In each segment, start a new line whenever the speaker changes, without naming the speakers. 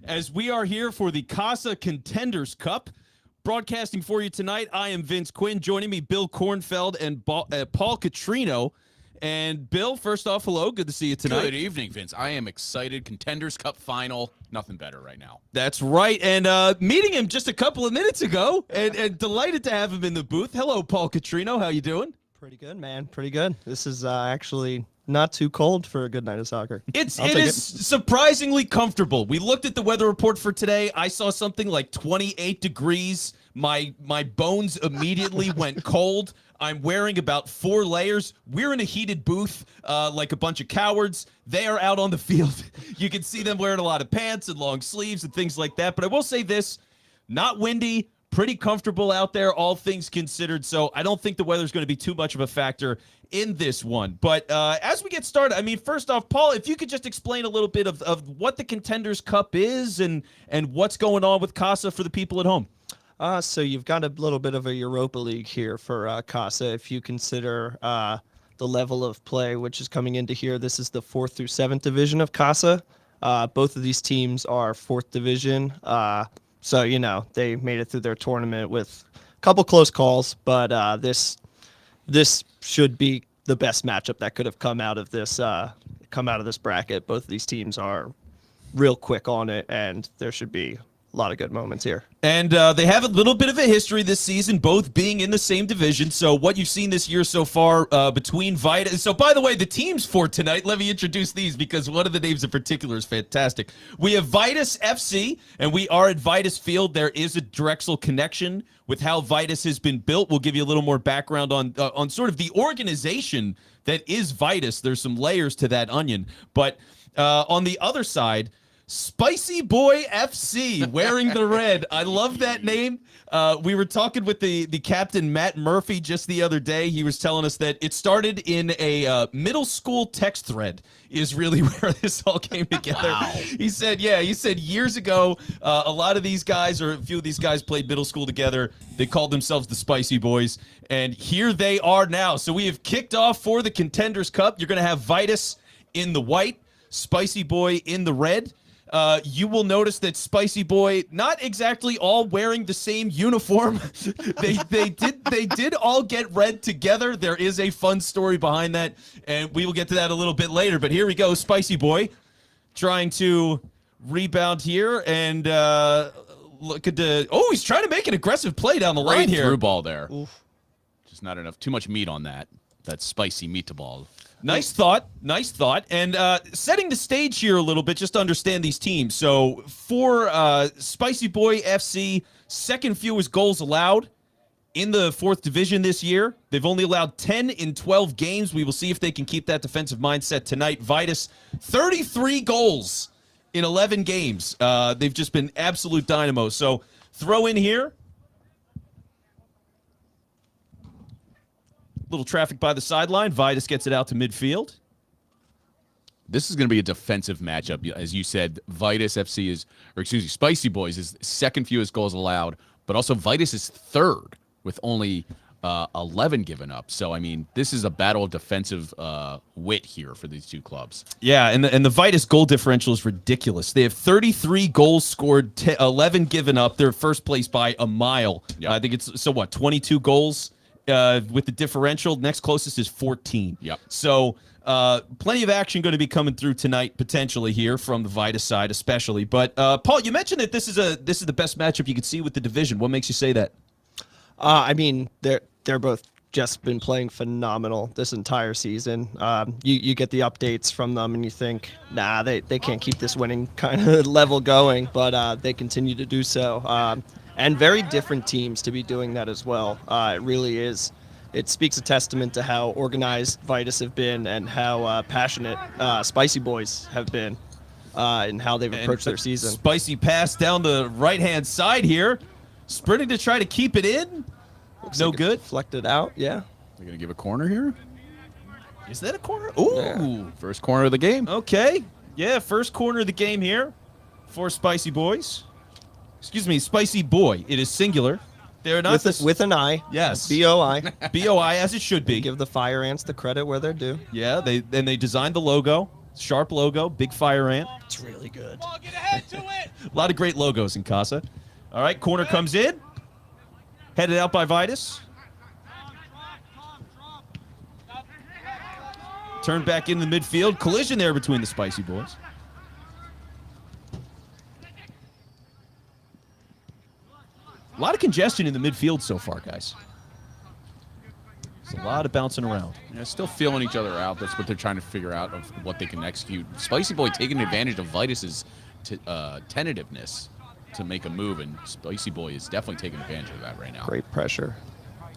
As we are here for the Casa Contenders Cup. Broadcasting for you tonight, I am Vince Quinn. Joining me, Bill Kornfeld and Paul Catrino. And Bill, first off, hello. Good to see you tonight.
Good evening, Vince. I am excited. Contenders Cup final. Nothing better right now.
That's right. And meeting him just a couple of minutes ago, and delighted to have him in the booth. Hello, Paul Catrino. How you doing?
Pretty good, man. Pretty good. This is actually not too cold for a good night of soccer.
It is surprisingly comfortable. We looked at the weather report for today. I saw something like 28 degrees. My bones immediately went cold. I'm wearing about 4 layers. We're in a heated booth like a bunch of cowards. They are out on the field. You can see them wearing a lot of pants and long sleeves and things like that. But I will say this, not windy, pretty comfortable out there, all things considered. So I don't think the weather's going to be too much of a factor in this one. But as we get started, I mean, first off, Paul, if you could just explain a little bit of what the Contenders Cup is and what's going on with Casa for the people at home.
So you've got a little bit of a Europa League here for Casa. If you consider the level of play which is coming into here, this is the 4th through 7th division of Casa. Both of these teams are 4th division. So, you know, they made it through their tournament with a couple close calls, but this should be the best matchup that could have come out of this bracket. Both of these teams are real quick on it, and there should be a lot of good moments here.
And they have a little bit of a history this season, both being in the same division. So what you've seen this year so far between Vidas. So, by the way, the teams for tonight, let me introduce these because one of the names in particular is fantastic. We have Vitus FC, and we are at Vitus Field. There is a Drexel connection with how Vitus has been built. We'll give you a little more background on sort of the organization that is Vitus. There's some layers to that onion. But on the other side, Spicy Boy FC, wearing the red. I love that name. We were talking with the captain, Matt Murphy, just the other day. He was telling us that it started in a middle school text thread is really where this all came together. Wow. He said years ago, a lot of these guys, or a few of these guys played middle school together. They called themselves the Spicy Boys, and here they are now. So we have kicked off for the Contenders Cup. You're going to have Vitus in the white, Spicy Boy in the red. You will notice that Spicy Boy not exactly all wearing the same uniform. they did all get red together. There is a fun story behind that, and we will get to that a little bit later. But here we go, Spicy Boy trying to rebound here, and look at he's trying to make an aggressive play down the line here.
Through ball there.
Oof.
Just not enough. Too much meat on that spicy meatball.
Nice thought. And setting the stage here a little bit, just to understand these teams. So for Spicy Boy FC, second fewest goals allowed in the 4th division this year. They've only allowed 10 in 12 games. We will see if they can keep that defensive mindset tonight. Vitus, 33 goals in 11 games. They've just been absolute dynamos. So throw in here. Little traffic by the sideline. Vitus gets it out to midfield.
This is going to be a defensive matchup. As you said, Vitus FC Spicy Boys is second fewest goals allowed, but also Vitus is third with only 11 given up. So, I mean, this is a battle of defensive wit here for these two clubs.
Yeah, and the Vitus goal differential is ridiculous. They have 33 goals scored, 11 given up. They're first place by a mile. Yep. I think it's, 22 goals with the differential. Next closest is 14.
Yep.
So plenty of action going to be coming through tonight, potentially here from the Vitus side, especially. But Paul, you mentioned that this is the best matchup you could see with the division. What makes you say that?
I mean, they're both just been playing phenomenal this entire season. You get the updates from them and you think, nah, they can't keep this winning kind of level going, but they continue to do so. And very different teams to be doing that as well. It really is. It speaks a testament to how organized Vitus have been and how passionate Spicy Boys have been and how they've approached their season.
Spicy pass down the right-hand side here. Sprinting to try to keep it in.
Looks
no
like
good.
Deflected out, yeah.
They're going to give a corner here.
Is that a corner? Ooh.
Yeah. First corner of the game.
Okay. Yeah, first corner of the game here for Spicy Boys. Excuse me, Spicy Boy. It is singular. They're not
with an I.
Yes.
B-O-I.
B-O-I, as it should be.
Give the Fire Ants the credit where they're due.
Yeah, they designed the logo. Sharp logo, big fire ant.
It's really good.
A lot of great logos in Casa. All right, corner comes in. Headed out by Vitus. Turned back into the midfield. Collision there between the Spicy Boys. A lot of congestion in the midfield so far, guys. There's a lot of bouncing around.
Yeah, still feeling each other out. That's what they're trying to figure out of what they can execute. Spicy Boy taking advantage of Vitus's tentativeness to make a move, and Spicy Boy is definitely taking advantage of that right now.
Great pressure.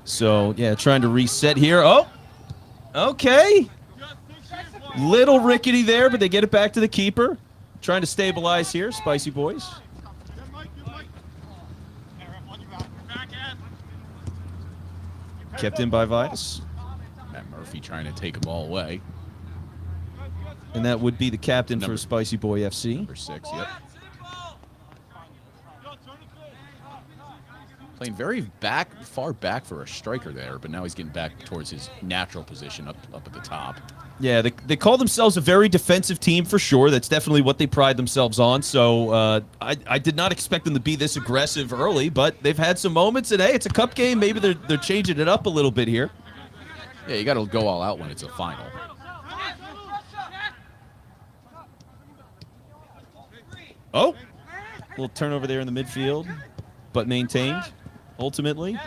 So, yeah, trying to reset here. Oh, okay. Little rickety there, but they get it back to the keeper. Trying to stabilize here, Spicy Boys. Kept in by Vitus.
Matt Murphy trying to take a ball away.
And that would be the captain
Number-
for Spicy Boy FC.
Number 6, yep. Playing very far back for a striker there, but now he's getting back towards his natural position up at the top.
Yeah, they call themselves a very defensive team for sure. That's definitely what they pride themselves on. So I did not expect them to be this aggressive early, but they've had some moments, and hey, it's a cup game. Maybe they're changing it up a little bit here.
Yeah, you got to go all out when it's a final.
Oh, little turnover there in the midfield, but maintained ultimately.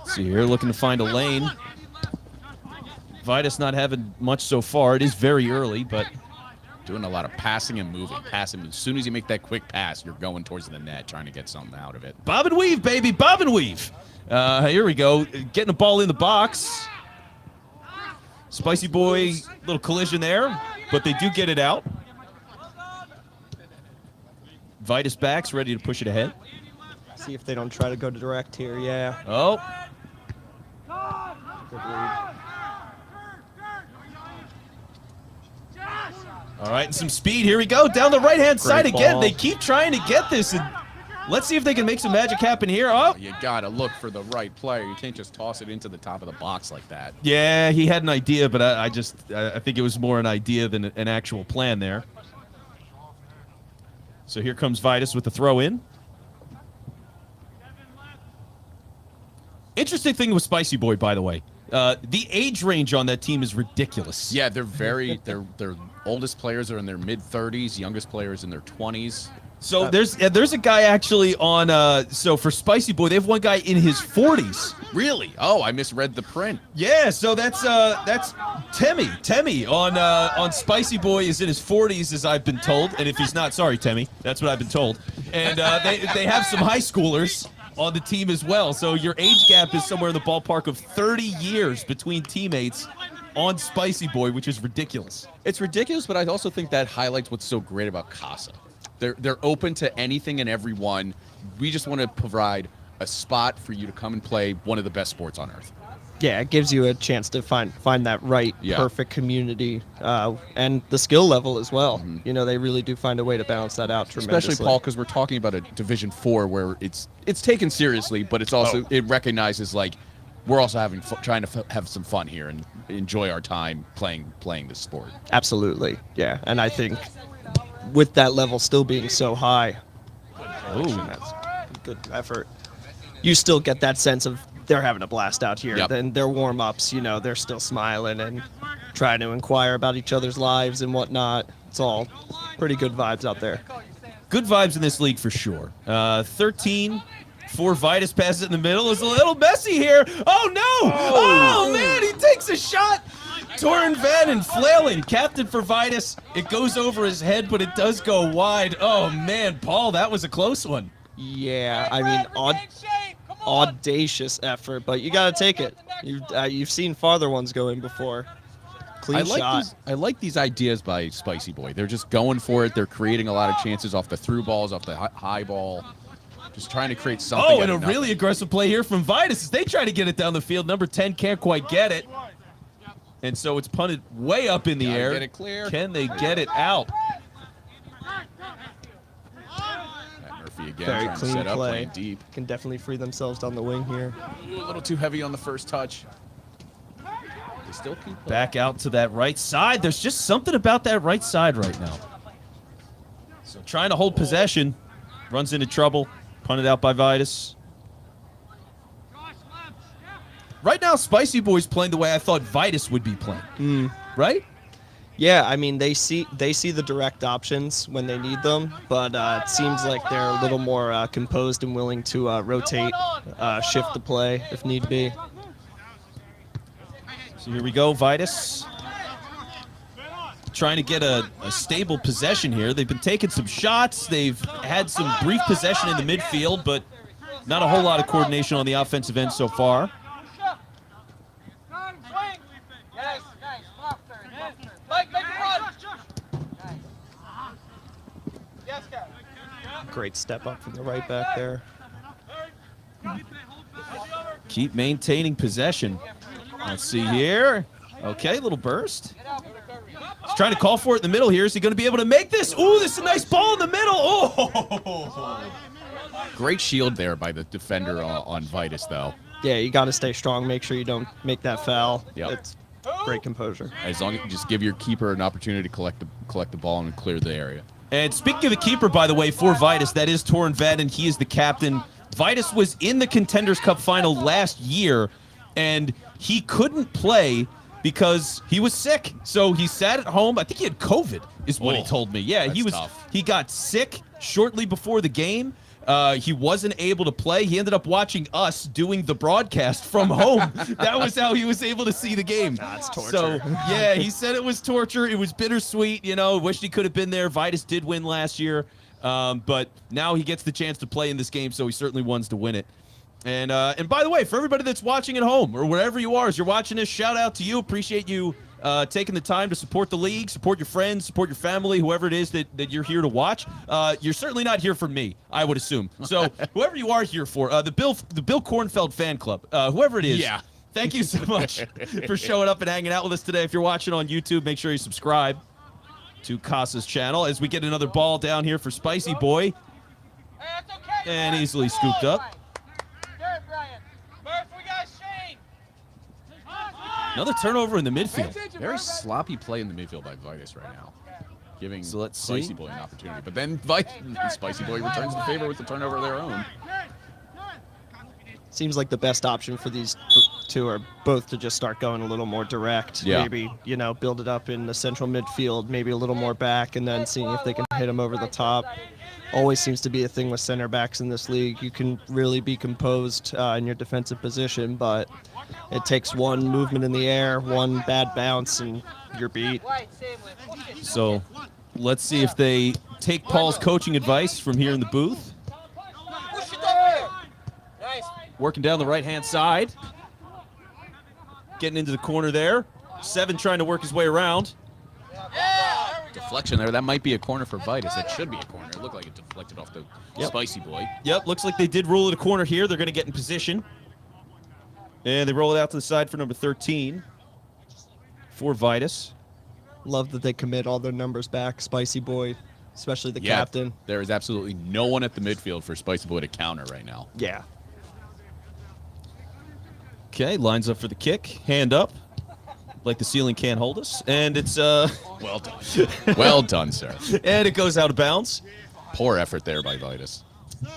See here, looking to find a lane. Vitus not having much so far. It is very early, but
Doing a lot of passing and moving. Passing. As soon as you make that quick pass, you're going towards the net, trying to get something out of it.
bob and weave, baby, bob and weave. Here we go, getting the ball in the box. Spicy Boy, little collision there, but they do get it out. Vitus backs, ready to push it ahead.
See if they don't try to go direct here. Yeah.
Oh,
Good read.
all right, and some speed. Here we go, down the right-hand side again.
ball.
They keep trying to get this, and let's see if they can make some magic happen here. Oh,
You got to look for the right player. You can't just toss it into the top of the box like that.
yeah, he had an idea, but I think it was more an idea than an actual plan there. So here comes Vitus with the throw in. Interesting thing with Spicy Boy, by the way. The age range on that team is ridiculous.
Yeah, they're very. Their oldest players are in their mid-30s. Youngest players in their 20s.
So there's a guy actually on. So for Spicy Boy, they have one guy in his 40s.
Really? Oh, I misread the print.
Yeah, so that's Temmie. Temmie on Spicy Boy is in his 40s, as I've been told. And if he's not, sorry, Temmie. That's what I've been told. And they have some high schoolers on the team as well. So your age gap is somewhere in the ballpark of 30 years between teammates on Spicy Boy, which is ridiculous.
It's ridiculous, but I also think that highlights what's so great about Casa. They're open to anything and everyone. We just want to provide a spot for you to come and play one of the best sports on earth.
Yeah, it gives you a chance to find that right,
Yeah.
perfect community, and the skill level as well.
Mm-hmm.
You know, they really do find a way to balance that out tremendously.
Especially Paul, because we're talking about a Division 4 where it's taken seriously, but it's also it recognizes like we're also trying to have some fun here and enjoy our time playing this sport.
Absolutely, yeah. And I think with that level still being so high, that's good effort. You still get that sense of they're having a blast out here.
Yep.
Then their warm-ups, you know, they're still smiling and trying to inquire about each other's lives and whatnot. It's all pretty good vibes out there.
Good vibes in this league for sure. 13 for Vitus, passes it in the middle. It's a little messy here. Oh, no! Oh, man, he takes a shot. Torin Van and flailing, captain for Vitus. It goes over his head, but it does go wide. Oh, man, Paul, that was a close one.
Yeah, I mean, audacious effort, but you got to take it. You've seen farther ones go in before. Clean shot.
I like these ideas by Spicy Boy. They're just going for it. They're creating a lot of chances off the through balls, off the high ball. Just trying to create something.
Oh, and a really aggressive play here from Vitus as they try to get it down the field. Number 10 can't quite get it. And so it's punted way up in the air.
Get it clear.
Can they get it out?
Matt Murphy again,
Very
trying to
clean
set up,
play.
playing deep.
Can definitely free themselves down the wing here.
Ooh, a little too heavy on the first touch. They still keep playing.
Back out to that right side. There's just something about that right side right now. So trying to hold possession. Runs into trouble. Punted out by Vitus. Right now, Spicy Boy's playing the way I thought Vitus would be playing. Right?
Yeah, I mean they see the direct options when they need them, but it seems like they're a little more composed and willing to rotate, shift the play if need be.
So here we go, Vitus. Trying to get a stable possession here. They've been taking some shots. They've had some brief possession in the midfield, but not a whole lot of coordination on the offensive end so far.
Great step up from the right back there.
Keep maintaining possession. Let's see here. Okay, little burst. He's trying to call for it in the middle here. Is he going to be able to make this? Ooh, this is a nice ball in the middle. Oh!
Great shield there by the defender on Vitus, though.
Yeah, you got to stay strong. Make sure you don't make that foul.
Yep.
It's great composure.
As long as you just give your keeper an opportunity to collect the ball and clear the area.
And speaking of the keeper, by the way, for Vitus, that is Torren Vadden. He is the captain. Vitus was in the Contenders Cup final last year, and he couldn't play because he was sick. So he sat at home. I think he had COVID, is what he told me. Yeah,
that's tough.
He got sick shortly before the game. He wasn't able to play. He ended up watching us doing the broadcast from home. That was how he was able to see the game.
That's torture.
So, yeah, he said it was torture. It was bittersweet. You know, wished he could have been there. Vitus did win last year. But now he gets the chance to play in this game, so he certainly wants to win it. And by the way, for everybody that's watching at home or wherever you are, as you're watching this, shout out to you. Appreciate you taking the time to support the league, support your friends, support your family, whoever it is that you're here to watch. You're certainly not here for me, I would assume. So whoever you are here for, the Bill Kornfeld fan club, whoever it is.
Yeah.
Thank you so much for showing up and hanging out with us today. If you're watching on YouTube, make sure you subscribe to Casa's channel as we get another ball down here for Spicy Boy. And easily scooped up. Another turnover in the midfield.
Very sloppy play in the midfield by Vitus right now, giving
So let's
Spicy
see.
Boy an opportunity. But then Spicy Boy returns the favor with the turnover of their own.
Seems like the best option for these two are both to just start going a little more direct.
Yeah.
Maybe, build it up in the central midfield, maybe a little more back, and then seeing if they can hit them over the top. Always seems to be a thing with center backs in this league. You can really be composed in your defensive position, but it takes one movement in the air, one bad bounce, and you're beat.
So let's see if they take Paul's coaching advice from here in the booth. Working down the right-hand side. Getting into the corner there. Seven trying to work his way around.
Deflection there. That might be a corner for Vitus. That should be a corner. It looked like it deflected off the Spicy Boy.
Yep, looks like they did rule it a corner here. They're going to get in position. And they roll it out to the side for number 13 for Vitus.
Love that they commit all their numbers back. Spicy Boy, especially the captain.
There is absolutely no one at the midfield for Spicy Boy to counter right now.
Yeah.
Okay, lines up for the kick. Hand up. Like the ceiling can't hold us. And it's
Well done. Well done, sir.
and it goes out of bounds.
Poor effort there by Vitus.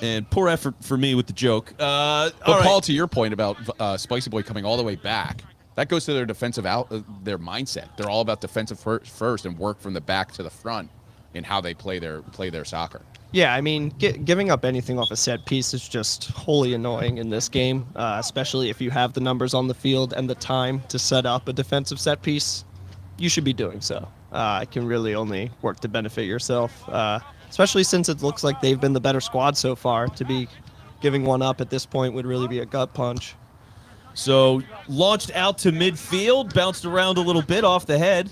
And poor effort for me with the joke.
But Paul, to your point about Spicy Boy coming all the way back, that goes to their defensive their mindset. They're all about defensive first and work from the back to the front in how they play their soccer.
Yeah, I mean, giving up anything off a set piece is just wholly annoying in this game, especially if you have the numbers on the field and the time to set up a defensive set piece. You should be doing so. It can really only work to benefit yourself, especially since it looks like they've been the better squad so far. To be giving one up at this point would really be a gut punch.
So launched out to midfield, bounced around a little bit off the head.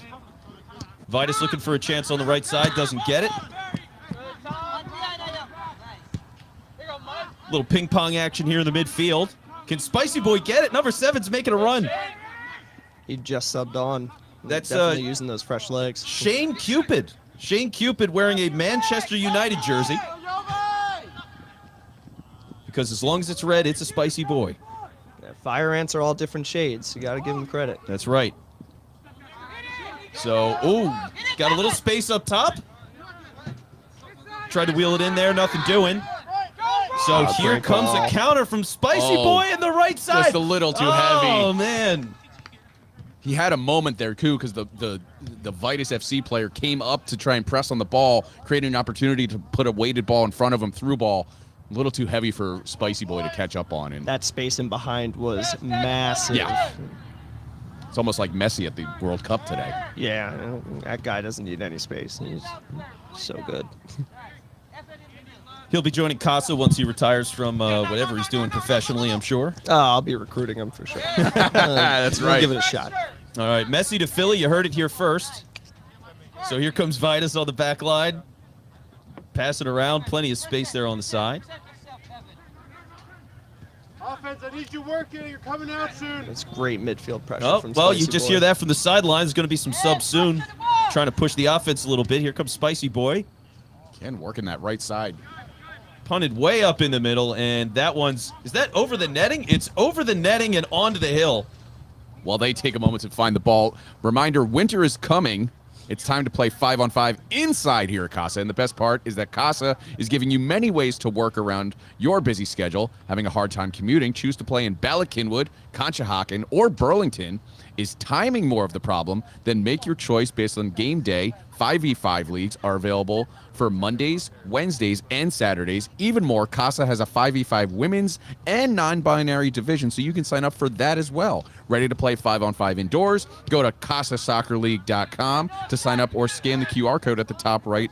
Vitus looking for a chance on the right side, doesn't get it. Little ping pong action here in the midfield. Can Spicy Boy get it? Number 7's making a run.
He just subbed on.
That's
definitely using those fresh legs.
Shane Cupid. Shane Cupid wearing a Manchester United jersey. because as long as it's red, it's a spicy boy.
Yeah, fire ants are all different shades. You got to give them credit.
That's right. So, ooh, got a little space up top. Tried to wheel it in there, nothing doing. So here
great
comes
ball.
a counter from Spicy Boy in the right side.
Just a little too heavy.
Oh, man.
He had a moment there, too, because the Vitus FC player came up to try and press on the ball, creating an opportunity to put a weighted ball in front of him, through ball. A little too heavy for Spicy Boy to catch up on. And
That space in behind was massive.
Yeah. It's almost like Messi at the World Cup today.
Yeah, that guy doesn't need any space. He's so good.
He'll be joining Casa once he retires from whatever he's doing professionally, I'm sure.
Oh, I'll be recruiting him for sure.
That's
We'll
right.
give it a shot.
All right, Messi to Philly. You heard it here first. So here comes Vitus on the back line. Pass it around. Plenty of space there on the side.
Offense, I need you working. You're coming out soon.
That's great midfield pressure
Oh,
from
well,
Spicy
you just
Boy.
hear that from the sideline. There's going to be some subs soon. Trying to push the offense a little bit. Here comes Spicy Boy.
Again, working that right side.
Punted way up in the middle, and that one's... Is that over the netting? It's over the netting and onto the hill.
While they take a moment to find the ball. Reminder, winter is coming. It's time to play 5-on-5 inside here at Casa. And the best part is that Casa is giving you many ways to work around your busy schedule. Having a hard time commuting, choose to play in Ballackinwood, Conshohocken, or Burlington. Is timing more of the problem? Then make your choice based on game day. 5v5 leagues are available for Mondays, Wednesdays, and Saturdays. Even more, Casa has a 5v5 women's and non-binary division, so you can sign up for that as well. Ready to play 5-on-5 indoors? Go to CasaSoccerLeague.com to sign up or scan the QR code at the top right,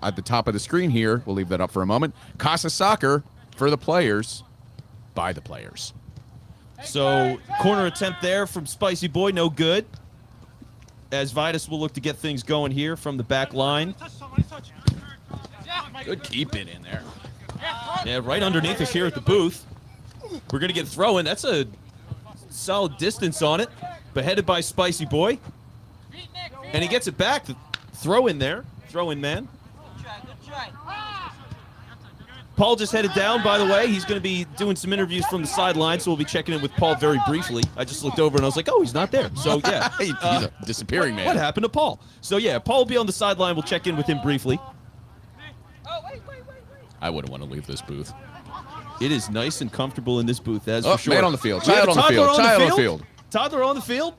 at the top of the screen here. We'll leave that up for a moment. Casa Soccer, for the players, by the players.
So, corner attempt there from Spicy Boy, no good. As Vitus will look to get things going here from the back line.
Good keep it in there.
Yeah, right underneath us here at the booth. We're going to get throw-in. That's a solid distance on it. But headed by Spicy Boy. And he gets it back. Throw in there. Throw in, man. Paul just headed down, by the way. He's going to be doing some interviews from the sideline, so we'll be checking in with Paul very briefly. I just looked over and I was like, oh, he's not there. So, yeah.
He's a disappearing man.
What happened to Paul? So, yeah, Paul will be on the sideline. We'll check in with him briefly.
I wouldn't want to leave this booth.
It is nice and comfortable in this booth, that's
Oh,
for sure.
man on the field.
We have
Child
a
on the
toddler
field. Child on the field.
Toddler on the field.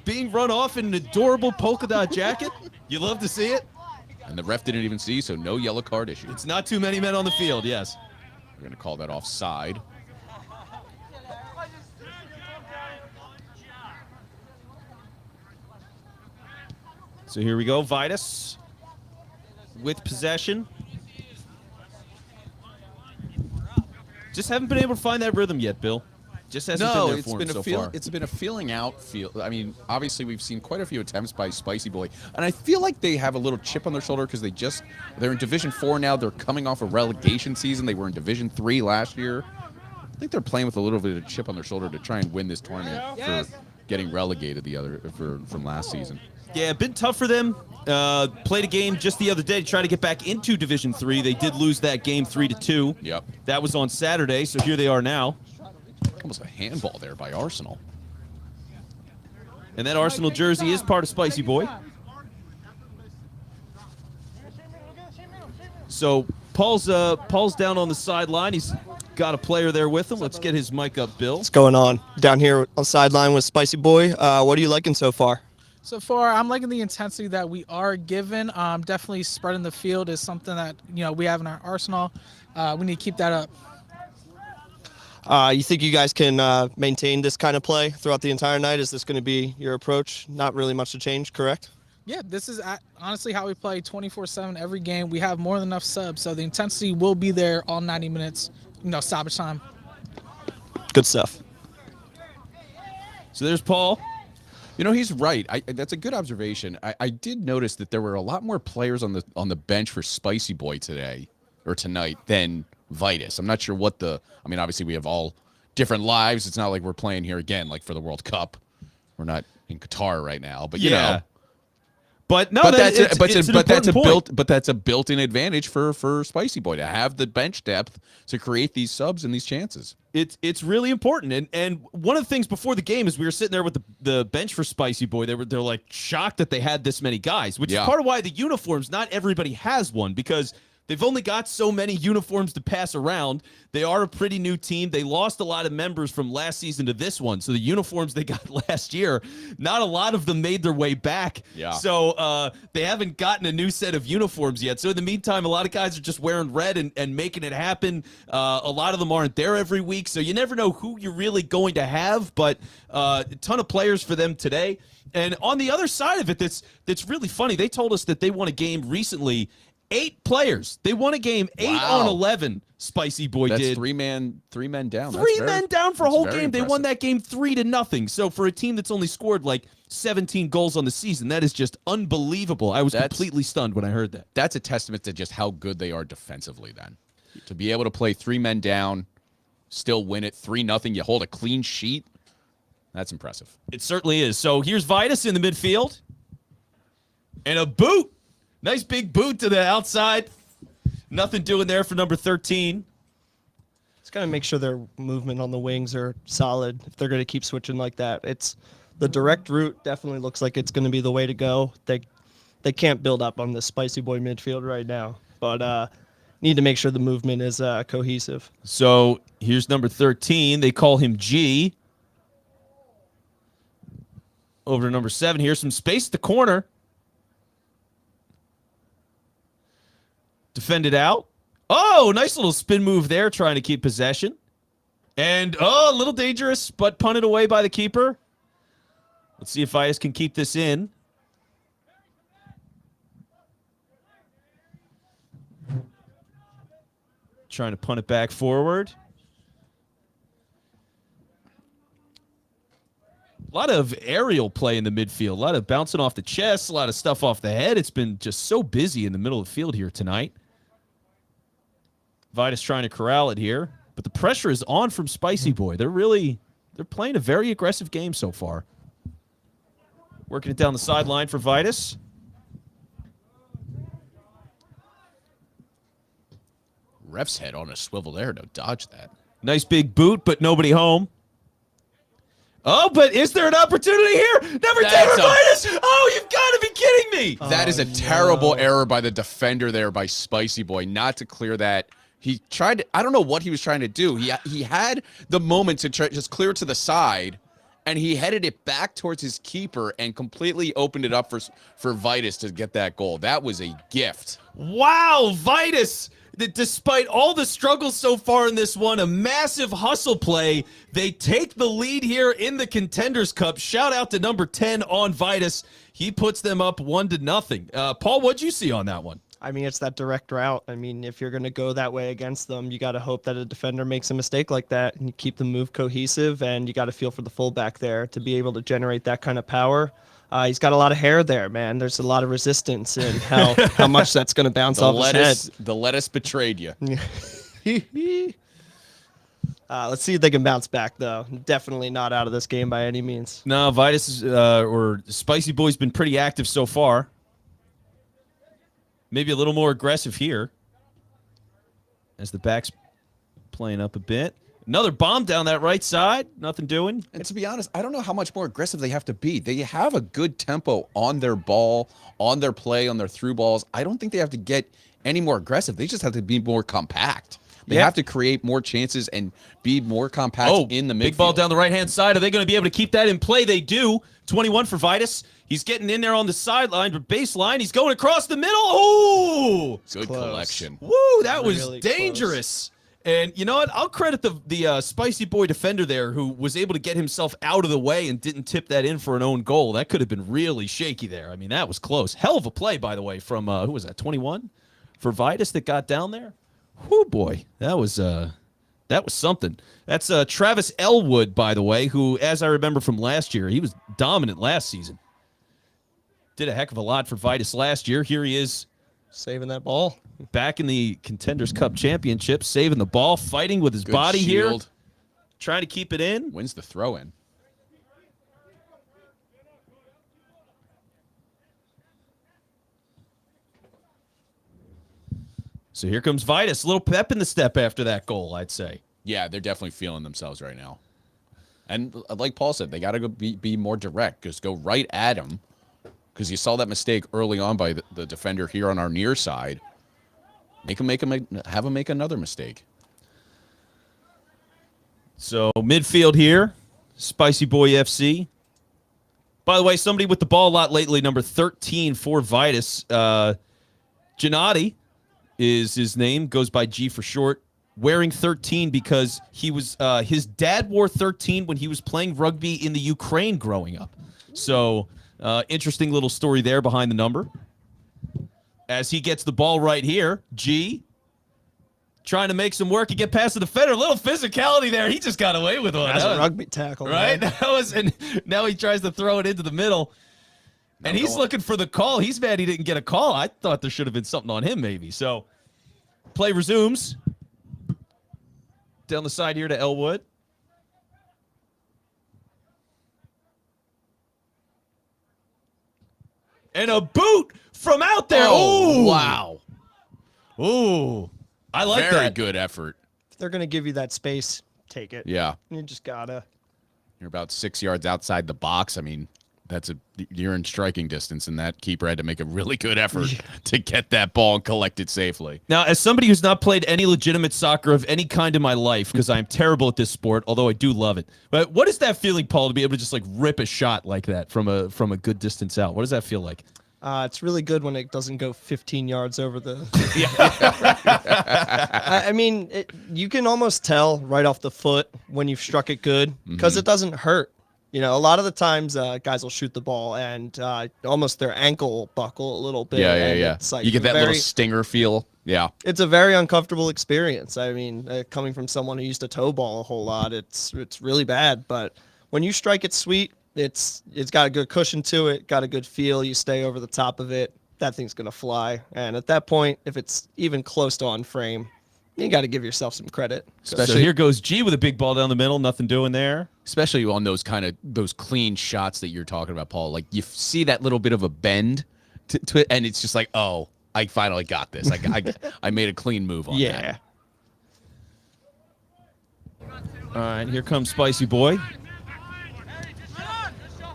Being run off in an adorable polka dot jacket. You love to see it.
And the ref didn't even see, so no yellow card issue.
It's not too many men on the field, yes.
We're going to call that offside.
So here we go, Vitus with possession. Just haven't been able to find that rhythm yet, Bill. Just hasn't been there for him so far.
It's been a feeling out feel. I mean, obviously we've seen quite a few attempts by Spicy Boy, and I feel like they have a little chip on their shoulder because they're in Division 4 now. They're coming off a relegation season. They were in Division 3 last year. I think they're playing with a little bit of a chip on their shoulder to try and win this tournament for getting relegated from last season.
Yeah, been tough for them. Played a game just the other day to try to get back into Division 3. They did lose that game 3-2.
Yep.
That was on Saturday, so here they are now.
Almost a handball there by Arsenal.
And that Arsenal jersey is part of Spicy Boy. So Paul's down on the sideline. He's got a player there with him. Let's get his mic up, Bill.
What's going on? Down here on sideline with Spicy Boy. What are you liking so far?
So far, I'm liking the intensity that we are given. Definitely spreading the field is something that we have in our arsenal. We need to keep that up.
You think you guys can maintain this kind of play throughout the entire night? Is this going to be your approach? Not really much to change, correct?
Yeah, this is honestly how we play 24/7 every game. We have more than enough subs, so the intensity will be there all 90 minutes, stoppage time.
Good stuff.
So there's Paul.
He's right. That's a good observation. I did notice that there were a lot more players on the bench for Spicy Boy tonight than Vitus. I'm not sure obviously we have all different lives. It's not like we're playing here again like for the World Cup. We're not in Qatar right now, but you know.
But no,
But
it's an
that's a
important point.
built-in advantage for Spicy Boy to have the bench depth to create these subs and these chances.
It's really important. And one of the things before the game is we were sitting there with the bench for Spicy Boy. They're like shocked that they had this many guys, which is part of why the uniforms, not everybody has one, because they've only got so many uniforms to pass around. They are a pretty new team. They lost a lot of members from last season to this one. So the uniforms they got last year, not a lot of them made their way back.
Yeah.
So they haven't gotten a new set of uniforms yet. So in the meantime, a lot of guys are just wearing red and making it happen. A lot of them aren't there every week. So you never know who you're really going to have. But a ton of players for them today. And on the other side of it, that's really funny. They told us that they won a game recently. 8 players. They won a game 8 on 11. Spicy Boy
That's
did.
three men down.
Three men down for a whole game.
Impressive.
They won that game 3-0. So for a team that's only scored like 17 goals on the season, that is just unbelievable. I was completely stunned when I heard that.
That's a testament to just how good they are defensively then. To be able to play 3 men down, still win it 3-0, you hold a clean sheet. That's impressive.
It certainly is. So here's Vitus in the midfield. And a boot. Nice big boot to the outside. Nothing doing there for number 13.
Just gotta make sure their movement on the wings are solid if they're gonna keep switching like that. It's the direct route definitely looks like it's gonna be the way to go. They can't build up on the Spicy Boy midfield right now, but need to make sure the movement is cohesive.
So here's number 13. They call him G. Over to number 7. Here's some space at the corner. Defended out. Oh, nice little spin move there, trying to keep possession. And, a little dangerous, but punted away by the keeper. Let's see if Vitus can keep this in. Trying to punt it back forward. A lot of aerial play in the midfield. A lot of bouncing off the chest, a lot of stuff off the head. It's been just so busy in the middle of the field here tonight. Vitus trying to corral it here. But the pressure is on from Spicy Boy. They're playing a very aggressive game so far. Working it down the sideline for Vitus.
Ref's head on a swivel there. No, dodge that.
Nice big boot, but nobody home. Oh, but is there an opportunity here? Number 10 for Vitus. Oh, you've got to be kidding me.
That is a terrible error by the defender there by Spicy Boy not to clear that. He tried to, I don't know what he was trying to do. He had the moment to try, just clear to the side, and he headed it back towards his keeper and completely opened it up for Vitus to get that goal. That was a gift.
Wow, Vitus. Despite all the struggles so far in this one, a massive hustle play. They take the lead here in the Contenders Cup. Shout out to number 10 on Vitus. He puts them up 1-0. Paul, what'd you see on that one?
I mean, it's that direct route. I mean, if you're going to go that way against them, you got to hope that a defender makes a mistake like that and you keep the move cohesive, and you got to feel for the fullback there to be able to generate that kind of power. He's got a lot of hair there, man. There's a lot of resistance in how much that's going to bounce off his head.
The lettuce betrayed you.
Let's see if they can bounce back, though. Definitely not out of this game by any means.
No, Vitus or Spicy Boy's been pretty active so far. Maybe a little more aggressive here as the back's playing up a bit. Another bomb down that right side. Nothing doing.
And to be honest, I don't know how much more aggressive they have to be. They have a good tempo on their ball, on their play, on their through balls. I don't think they have to get any more aggressive. They just have to be more compact. They have to create more chances and be more compact in the midfield. Big
ball down the right-hand side. Are they going to be able to keep that in play? They do. 21 for Vitus. He's getting in there on the sideline, but baseline. He's going across the middle. Oh!
Good collection.
Woo, that was
Really
dangerous. Close. And you know what? I'll credit the Spicy Boy defender there who was able to get himself out of the way and didn't tip that in for an own goal. That could have been really shaky there. I mean, that was close. Hell of a play, by the way, from, who was that, 21? For Vitus that got down there. Whoo, boy. That was something. That's Travis Elwood, by the way, who, as I remember from last year, he was dominant last season. Did a heck of a lot for Vitus last year. Here he is.
Saving that ball.
Back in the Contenders Cup Championship, saving the ball, fighting with his body here. Trying to keep it in.
Wins the throw-in.
So here comes Vitus. A little pep in the step after that goal, I'd say.
Yeah, they're definitely feeling themselves right now. And like Paul said, they got to go be more direct. Just go right at him. Because you saw that mistake early on by the defender here on our near side. Have him make another mistake.
So midfield here, Spicy Boy FC. By the way, somebody with the ball a lot lately, number 13 for Vitus. Gennady is his name, goes by G for short. Wearing 13 because he was his dad wore 13 when he was playing rugby in the Ukraine growing up. So interesting little story there behind the number. As he gets the ball right here, G trying to make some work and get past the defender. A little physicality there. He just got away with one.
That's a rugby tackle,
right?
Man.
And now he tries to throw it into the middle. And he's looking for the call. He's mad he didn't get a call. I thought there should have been something on him maybe. So play resumes. Down the side here to Elwood. And a boot from out there.
Oh,
Ooh.
wow.
Ooh. I like
Very
that.
good effort.
If they're going to give you that space, take it.
Yeah.
You just got to.
You're about 6 yards outside the box. I mean, you're in striking distance, and that keeper had to make a really good effort to get that ball and collect it safely.
Now, as somebody who's not played any legitimate soccer of any kind in my life, because I'm terrible at this sport, although I do love it. But what is that feeling, Paul, to be able to just like rip a shot like that from a good distance out? What does that feel like?
It's really good when it doesn't go 15 yards over the. I mean, you can almost tell right off the foot when you've struck it good because it doesn't hurt. You know, a lot of the times guys will shoot the ball and almost their ankle will buckle a little bit.
Yeah.
It's like
You get that little stinger feel. Yeah.
It's a very uncomfortable experience. I mean, coming from someone who used to toe ball a whole lot, it's really bad. But when you strike it sweet, it's got a good cushion to it, got a good feel. You stay over the top of it, that thing's gonna fly. And at that point, if it's even close to on frame, you got to give yourself some credit.
So here goes G with a big ball down the middle, nothing doing there.
Especially on those clean shots that you're talking about, Paul. Like you see that little bit of a bend to it, and it's just like, oh, I finally got this. I made a clean move on that.
Yeah.
All right, here comes Spicy Boy.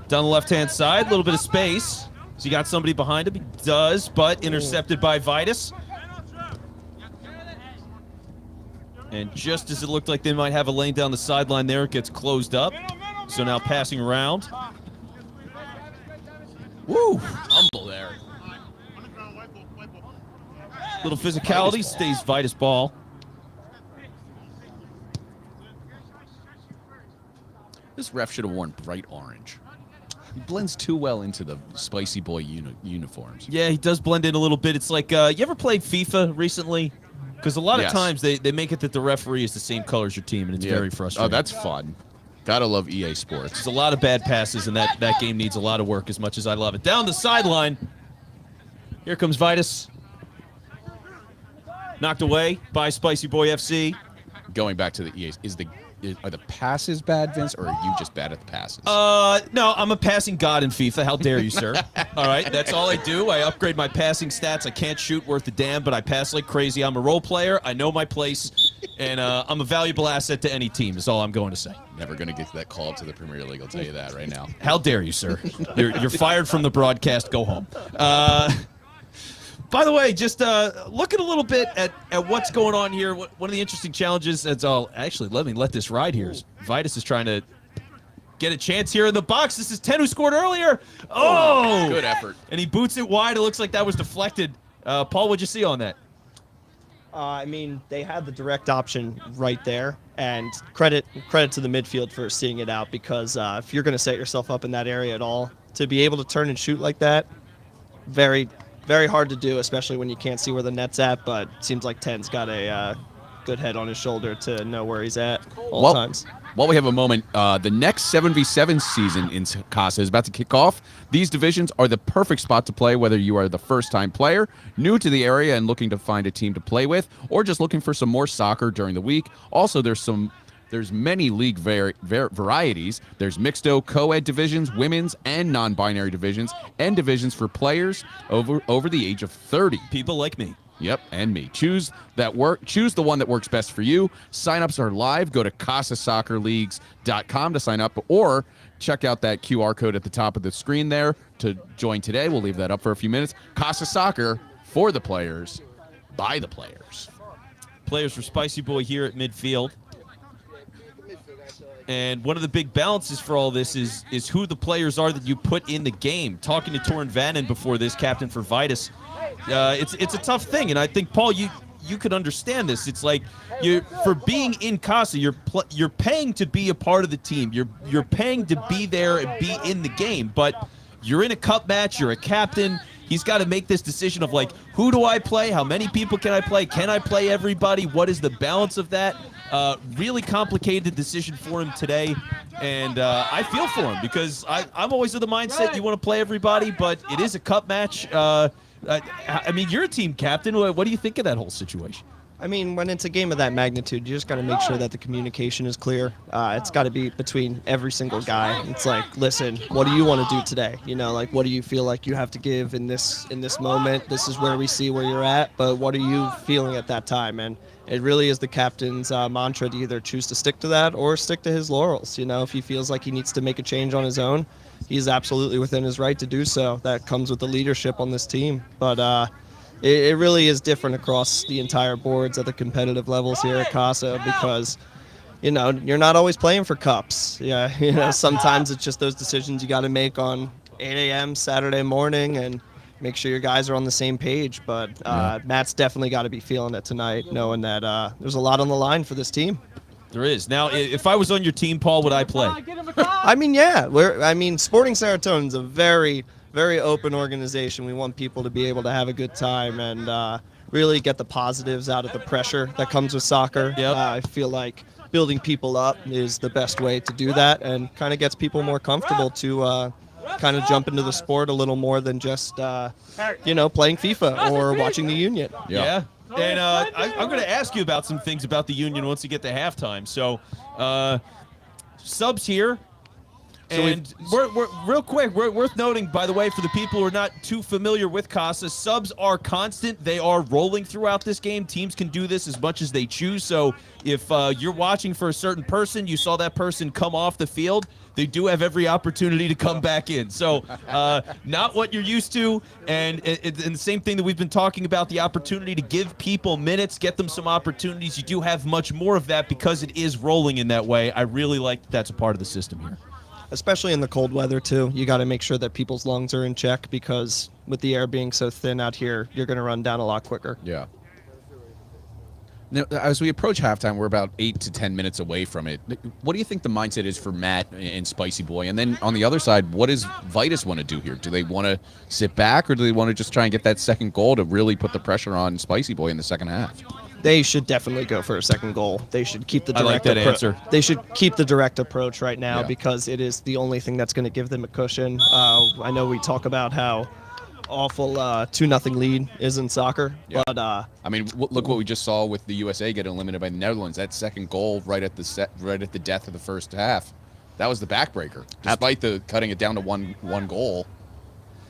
Down the left-hand side, a little bit of space. So you got somebody behind him. He does, but intercepted by Vitus. And just as it looked like they might have a lane down the sideline there, it gets closed up. So now passing around. Woo!
Humble there.
Little physicality, stays Vitus ball.
This ref should have worn bright orange. He blends too well into the Spicy Boy uniforms.
Yeah, he does blend in a little bit. It's like, you ever played FIFA recently? Because a lot of times they make it that the referee is the same color as your team, and it's very frustrating.
Oh, that's fun. Gotta love EA Sports.
There's a lot of bad passes, and that game needs a lot of work as much as I love it. Down the sideline. Here comes Vitus. Knocked away by Spicy Boy FC.
Going back to the EA, are the passes bad, Vince, or are you just bad at the passes?
No, I'm a passing god in FIFA. How dare you, sir? All right, that's all I do. I upgrade my passing stats. I can't shoot worth a damn, but I pass like crazy. I'm a role player. I know my place, and I'm a valuable asset to any team is all I'm going to say.
Never going to get that call to the Premier League, I'll tell you that right now.
How dare you, sir? You're fired from the broadcast. Go home. By the way, just looking a little bit at what's going on here, one of the interesting challenges, actually, let this ride here. Vitus is trying to get a chance here in the box. This is 10 who scored earlier. Oh!
Good effort.
And he boots it wide. It looks like that was deflected. Paul, what'd you see on that?
I mean, they had the direct option right there, and credit to the midfield for seeing it out, because if you're going to set yourself up in that area at all, to be able to turn and shoot like that, very, very hard to do, especially when you can't see where the net's at, but it seems like 10's got a good head on his shoulder to know where he's at all times.
While we have a moment, the next 7v7 season in Casa is about to kick off. These divisions are the perfect spot to play, whether you are the first-time player, new to the area and looking to find a team to play with, or just looking for some more soccer during the week. Also, there's many league varieties. There's mixto, co-ed divisions, women's and non-binary divisions, and divisions for players over the age of 30.
People like me.
Yep, and me. Choose the one that works best for you. Sign-ups are live. Go to CasaSoccerLeagues.com to sign up, or check out that QR code at the top of the screen there to join today. We'll leave that up for a few minutes. Casa Soccer, for the players, by the players.
Players for Spicy Boy here at midfield. And one of the big balances for all this is who the players are that you put in the game. Talking to Torren Vannon before this, captain for Vitus, it's a tough thing. And I think, Paul, you could understand this. It's like for being in Casa, you're paying to be a part of the team. You're paying to be there and be in the game. But you're in a cup match. You're a captain. He's got to make this decision of, like, who do I play? How many people can I play? Can I play everybody? What is the balance of that? Really complicated decision for him today. And I feel for him because I'm always of the mindset you want to play everybody, but it is a cup match. I mean, you're a team captain. What do you think of that whole situation?
I mean, when it's a game of that magnitude, you just got to make sure that the communication is clear. It's got to be between every single guy. It's like, listen, what do you want to do today? You know, like, what do you feel like you have to give in this moment? This is where we see where you're at, but what are you feeling at that time? And it really is the captain's mantra to either choose to stick to that or stick to his laurels. You know, if he feels like he needs to make a change on his own, he's absolutely within his right to do so. That comes with the leadership on this team. But it really is different across the entire boards at the competitive levels here at Casa because, you know, you're not always playing for cups. Yeah, you know, sometimes it's just those decisions you got to make on 8 a.m. Saturday morning and make sure your guys are on the same page. But Matt's definitely got to be feeling it tonight, knowing that there's a lot on the line for this team.
There is. Now, if I was on your team, Paul, would I play?
I mean, yeah. Sporting Serotonin's a very open organization. We want people to be able to have a good time and really get the positives out of the pressure that comes with soccer.
Yep.
I feel like building people up is the best way to do that and kind of gets people more comfortable to kind of jump into the sport a little more than just, playing FIFA or watching the Union.
Yeah. And I'm going to ask you about some things about the Union once we get to halftime. So, subs here. And we're real quick, worth noting, by the way, for the people who are not too familiar with Casa, subs are constant. They are rolling throughout this game. Teams can do this as much as they choose. So if you're watching for a certain person, you saw that person come off the field, they do have every opportunity to come back in. So not what you're used to. And the same thing that we've been talking about, the opportunity to give people minutes, get them some opportunities. You do have much more of that because it is rolling in that way. I really like that that's a part of the system here.
Especially in the cold weather, too. You got to make sure that people's lungs are in check because with the air being so thin out here, you're going to run down a lot quicker.
Yeah. Now, as we approach halftime, we're about 8 to 10 minutes away from it. What do you think the mindset is for Matt and Spicy Boy? And then on the other side, what does Vitus want to do here? Do they want to sit back or do they want to just try and get that second goal to really put the pressure on Spicy Boy in the second half?
They should definitely go for a second goal. They should keep the direct
I like that answer.
They should keep the direct approach right now because it is the only thing that's going to give them a cushion. I know we talk about how awful 2-0 lead is in soccer, but
I mean, look what we just saw with the USA getting eliminated by the Netherlands. That second goal right at the death of the first half, that was the backbreaker. Despite the cutting it down to one goal.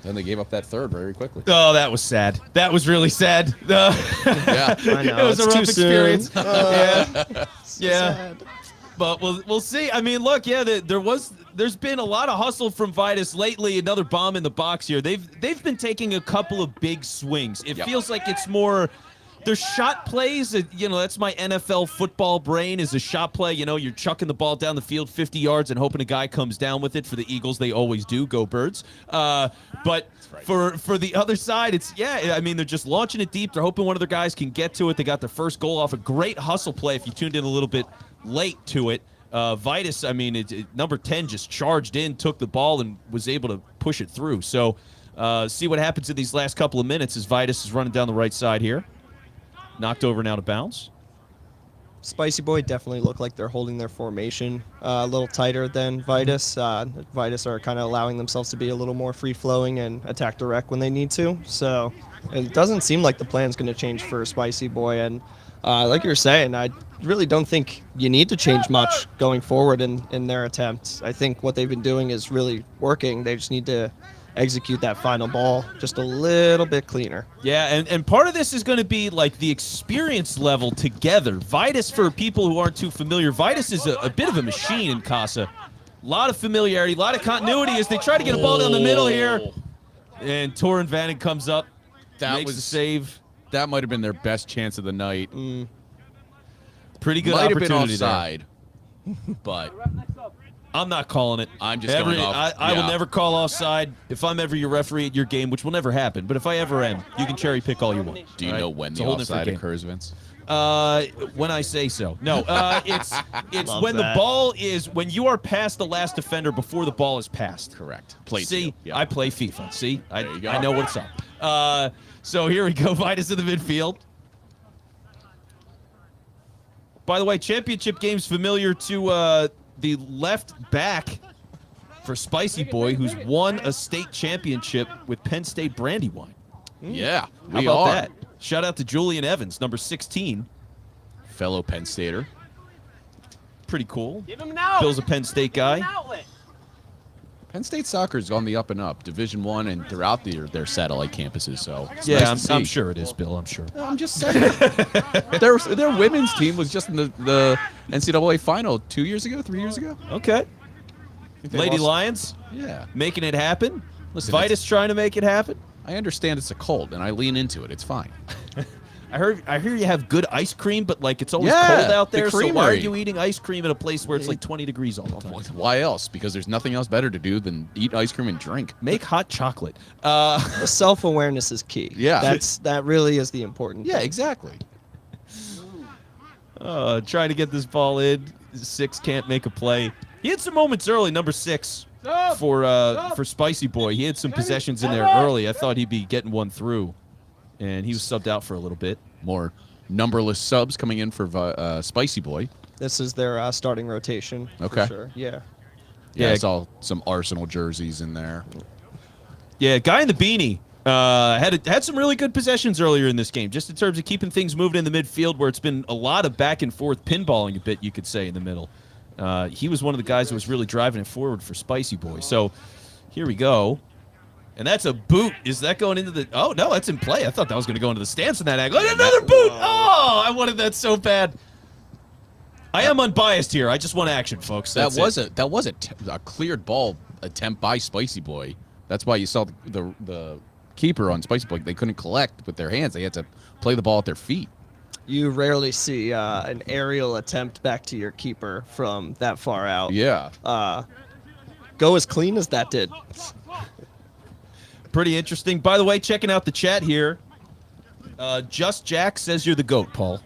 Then they gave up that third very quickly.
Oh, that was sad. That was really sad.
Yeah,
I know.
It was a rough experience. Yeah.
Sad.
But we'll see. I mean, look, there's been a lot of hustle from Vitus lately. Another bomb in the box here. They've been taking a couple of big swings. It feels like it's more their shot plays. That's my NFL football brain is a shot play. You're chucking the ball down the field 50 yards and hoping a guy comes down with it. For the Eagles, they always do. Go Birds. But for the other side, they're just launching it deep. They're hoping one of their guys can get to it. They got their first goal off a great hustle play. If you tuned in a little bit late to it, Vitus, number 10 just charged in, took the ball, and was able to push it through. So see what happens in these last couple of minutes as Vitus is running down the right side here. Knocked over and out of bounds.
Spicy Boy definitely look like they're holding their formation a little tighter than Vitus. Vitus are kind of allowing themselves to be a little more free-flowing and attack direct when they need to. So it doesn't seem like the plan's going to change for Spicy Boy. And like you're saying, I really don't think you need to change much going forward in their attempts. I think what they've been doing is really working. They just need to execute that final ball just a little bit cleaner.
Yeah, and part of this is going to be like the experience level together. Vitus, for people who aren't too familiar, Vitus is a bit of a machine in Casa. A lot of familiarity, a lot of continuity as they try to get a ball down the middle here. And Torin Vannon comes up, makes the save.
That might have been their best chance of the night.
Pretty good
Might have been
opportunity
offside, but
I'm not calling it.
I'm just going off.
I will never call offside if I'm ever your referee at your game, which will never happen. But if I ever am, you can cherry pick all you want.
Do you know when the offside occurs, Vince?
When I say so. No, it's when the
that.
ball is when you are past the last defender before the ball is passed.
Correct.
See, I play FIFA. See, I
you go.
I know what's up. So here we go. Vitus in the midfield. By the way, championship game's familiar to the left back for Spicy Boy, who's won a state championship with Penn State Brandywine.
Yeah,
How
we
about
are.
that? Shout out to Julian Evans, number 16.
Fellow Penn Stater.
Pretty cool.
Give him an out.
Bill's a Penn State guy.
Penn State soccer's on the up and up. Division I and throughout their satellite campuses. So it's
Yeah,
nice to
I'm
see.
sure it is, Bill. I'm sure.
I'm just saying. their women's team was just in the NCAA final 2 years ago, 3 years ago.
Okay.
They
Lady
lost-
Lions
Yeah.
making it happen.
Listen,
Vitus trying to make it happen.
I understand it's a cult, and I lean into it. It's fine.
I hear you have good ice cream, but like it's always
Yeah,
cold out
the
there. So why are
creamery.
you eating ice cream in a place where it's like 20 degrees all the time?
Why else? Because there's nothing else better to do than eat ice cream and drink.
Make hot chocolate.
The self-awareness is key.
Yeah.
That really is the important
Yeah,
thing.
exactly.
Trying to get this ball in. 6 can't make a play. He had some moments early, number 6 for Spicy Boy. He had some possessions in there early. I thought he'd be getting one through, and he was subbed out for a little bit.
More numberless subs coming in for Spicy Boy.
This is their starting rotation.
Okay.
For sure. Yeah.
Yeah,
Yeah.
I saw some Arsenal jerseys in there.
Yeah, guy in the beanie had some really good possessions earlier in this game, just in terms of keeping things moving in the midfield, where it's been a lot of back and forth pinballing a bit, you could say, in the middle. He was one of the guys that was really driving it forward for Spicy Boy. So here we go. And that's a boot. Is that going into the... Oh, no, that's in play. I thought that was going to go into the stance in that angle. And another boot! Oh, I wanted that so bad. I am unbiased here. I just want action, folks.
That
That's
was a cleared ball attempt by Spicy Boy. That's why you saw the keeper on Spicy Boy. They couldn't collect with their hands. They had to play the ball at their feet.
You rarely see an aerial attempt back to your keeper from that far out.
Yeah.
Go as clean as that did.
pretty interesting. By the way, checking out the chat here. Just Jack says you're the GOAT, Paul.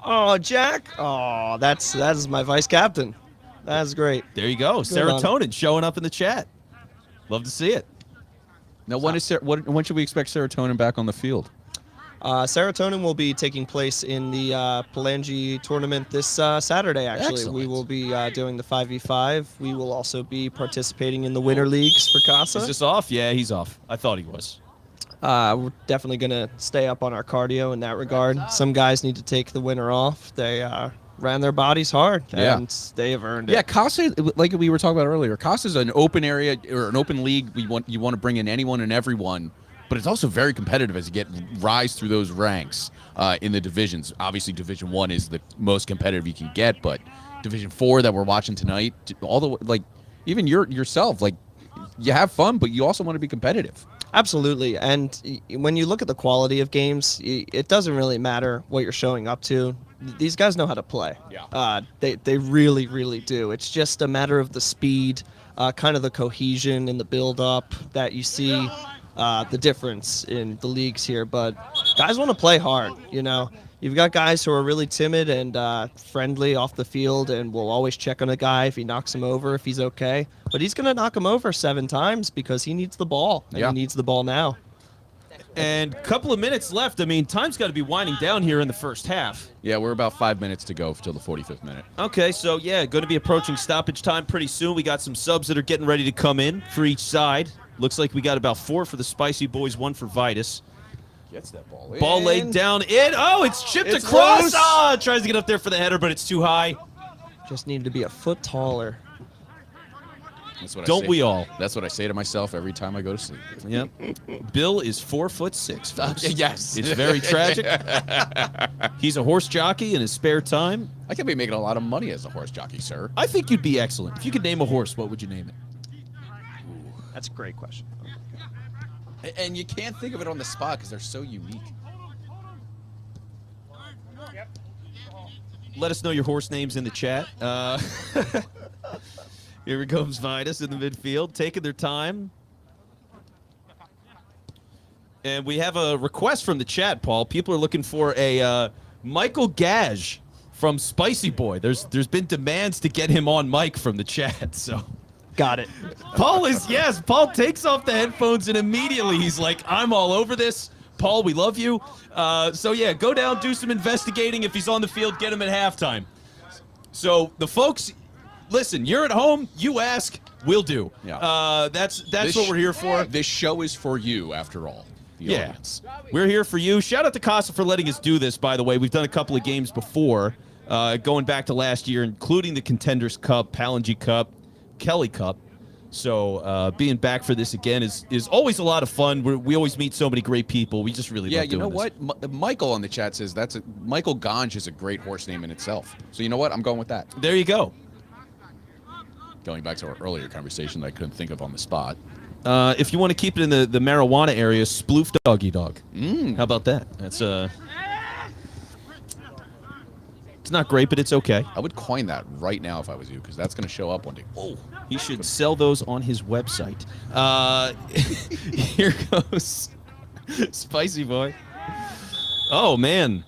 Oh, Jack. Oh, that is my vice captain. That's great.
There you go.
on.
Serotonin showing up in the chat. Love to see it.
Now, when when should we expect Serotonin back on the field?
Serotonin will be taking place in the Palangi tournament this Saturday, actually.
Excellent.
We will be doing the 5v5. We will also be participating in the winter leagues for Casa.
Is this off? Yeah, he's off. I thought he was.
We're definitely going to stay up on our cardio in that regard. Some guys need to take the winter off. They ran their bodies hard,
Yeah.
and they have earned it.
Yeah, Casa, like we were talking about earlier, Casa is an open area or an open league. You want to bring in anyone and everyone, but it's also very competitive as you rise through those ranks in the divisions. Obviously, Division 1 is the most competitive you can get, but Division 4 that we're watching tonight, all the even yourself, you have fun, but you also want to be competitive.
Absolutely. And when you look at the quality of games, it doesn't really matter what you're showing up to. These guys know how to play.
Yeah.
They really, really do. It's just a matter of the speed, kind of the cohesion and the build-up that you see the difference in the leagues here. But guys want to play hard, you know. You've got guys who are really timid and friendly off the field and will always check on a guy if he knocks him over, if he's okay. But he's going to knock him over 7 times because he needs the ball, and
Yeah.
he needs the ball now.
And a couple of minutes left. I mean, time's got to be winding down here in the first half.
Yeah, we're about 5 minutes to go till the 45th minute.
Okay, so yeah, going to be approaching stoppage time pretty soon. We got some subs that are getting ready to come in for each side. Looks like we got about 4 for the Spicy Boys, 1 for Vitus.
Gets that ball
Ball laid down in. Oh, it's chipped
It's
across.
loose.
Tries to get up there for the header, but it's too high.
Just needed to be a foot taller.
That's what I
Don't
say.
we all?
That's what I say to myself every time I go to sleep.
Yep. Bill is 4'6", folks.
Yes.
It's very tragic. He's a horse jockey in his spare time.
I could be making a lot of money as a horse jockey, sir.
I think you'd be excellent. If you could name a horse, what would you name it?
That's a great question.
And you can't think of it on the spot because they're so unique.
Let us know your horse names in the chat. Here comes Vitus in the midfield, taking their time. And we have a request from the chat, Paul. People are looking for a Michael Gage from Spicy Boy. There's been demands to get him on mic from the chat, so...
Got it.
Paul takes off the headphones and immediately he's like, I'm all over this. Paul, we love you. So yeah, go down, do some investigating. If he's on the field, get him at halftime. So the folks, listen, you're at home, you ask, we'll do.
Yeah.
That's what we're here for.
This show is for you, after all. The audience.
We're here for you. Shout out to Casa for letting us do this, by the way. We've done a couple of games before, going back to last year, including the Contenders Cup, Palangi Cup, Kelly Cup. So being back for this again is always a lot of fun. We always meet so many great people. We just really love doing this.
Yeah, you know what? Michael on the chat says Michael Ganj is a great horse name in itself. So you know what? I'm going with that.
There you go.
Going back to our earlier conversation that I couldn't think of on the spot.
If you want to keep it in the marijuana area, Sploof Doggy Dog. How about that? That's it's not great, but it's okay.
I would coin that right now if I was you, because that's going to show up one day. Oh,
he should sell those on his website. Here goes Spicy Boy. Oh, man.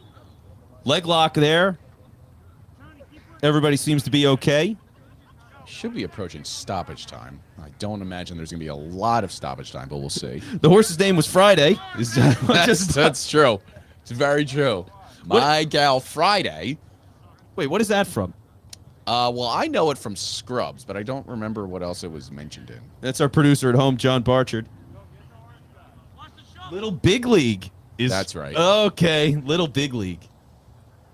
Leg lock there. Everybody seems to be okay.
Should be approaching stoppage time. I don't imagine there's going to be a lot of stoppage time, but we'll see.
The horse's name was Friday.
That's true. It's very true. My gal Friday.
Wait, what is that from?
Well, I know it from Scrubs, but I don't remember what else it was mentioned in.
That's our producer at home, John Barchard. Little Big League.
That's right.
Okay, Little Big League.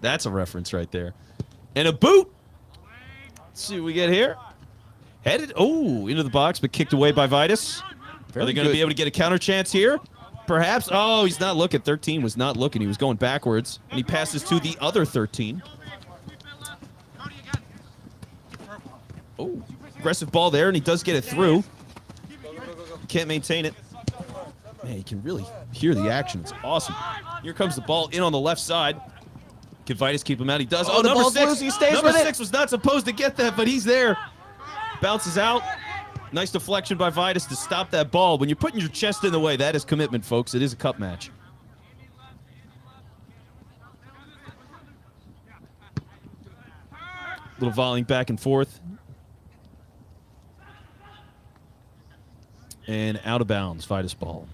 That's a reference right there. And a boot. Let's see what we get here. Headed, into the box, but kicked away by Vitus. Are they going to be able to get a counter chance here? Perhaps. Oh, he's not looking. 13 was not looking. He was going backwards. And he passes to the other 13. Oh, aggressive ball there, and he does get it through. Can't maintain it. Man, you can really hear the action. It's awesome. Here comes the ball in on the left side. Can Vitus keep him out? He does. Oh,
the
number
ball's
6.
loose. He stays
Number
with it.
6 was not supposed to get that, but he's there. Bounces out. Nice deflection by Vitus to stop that ball. When you're putting your chest in the way, that is commitment, folks. It is a cup match. Little volleying back and forth. And out of bounds, Vitus ball.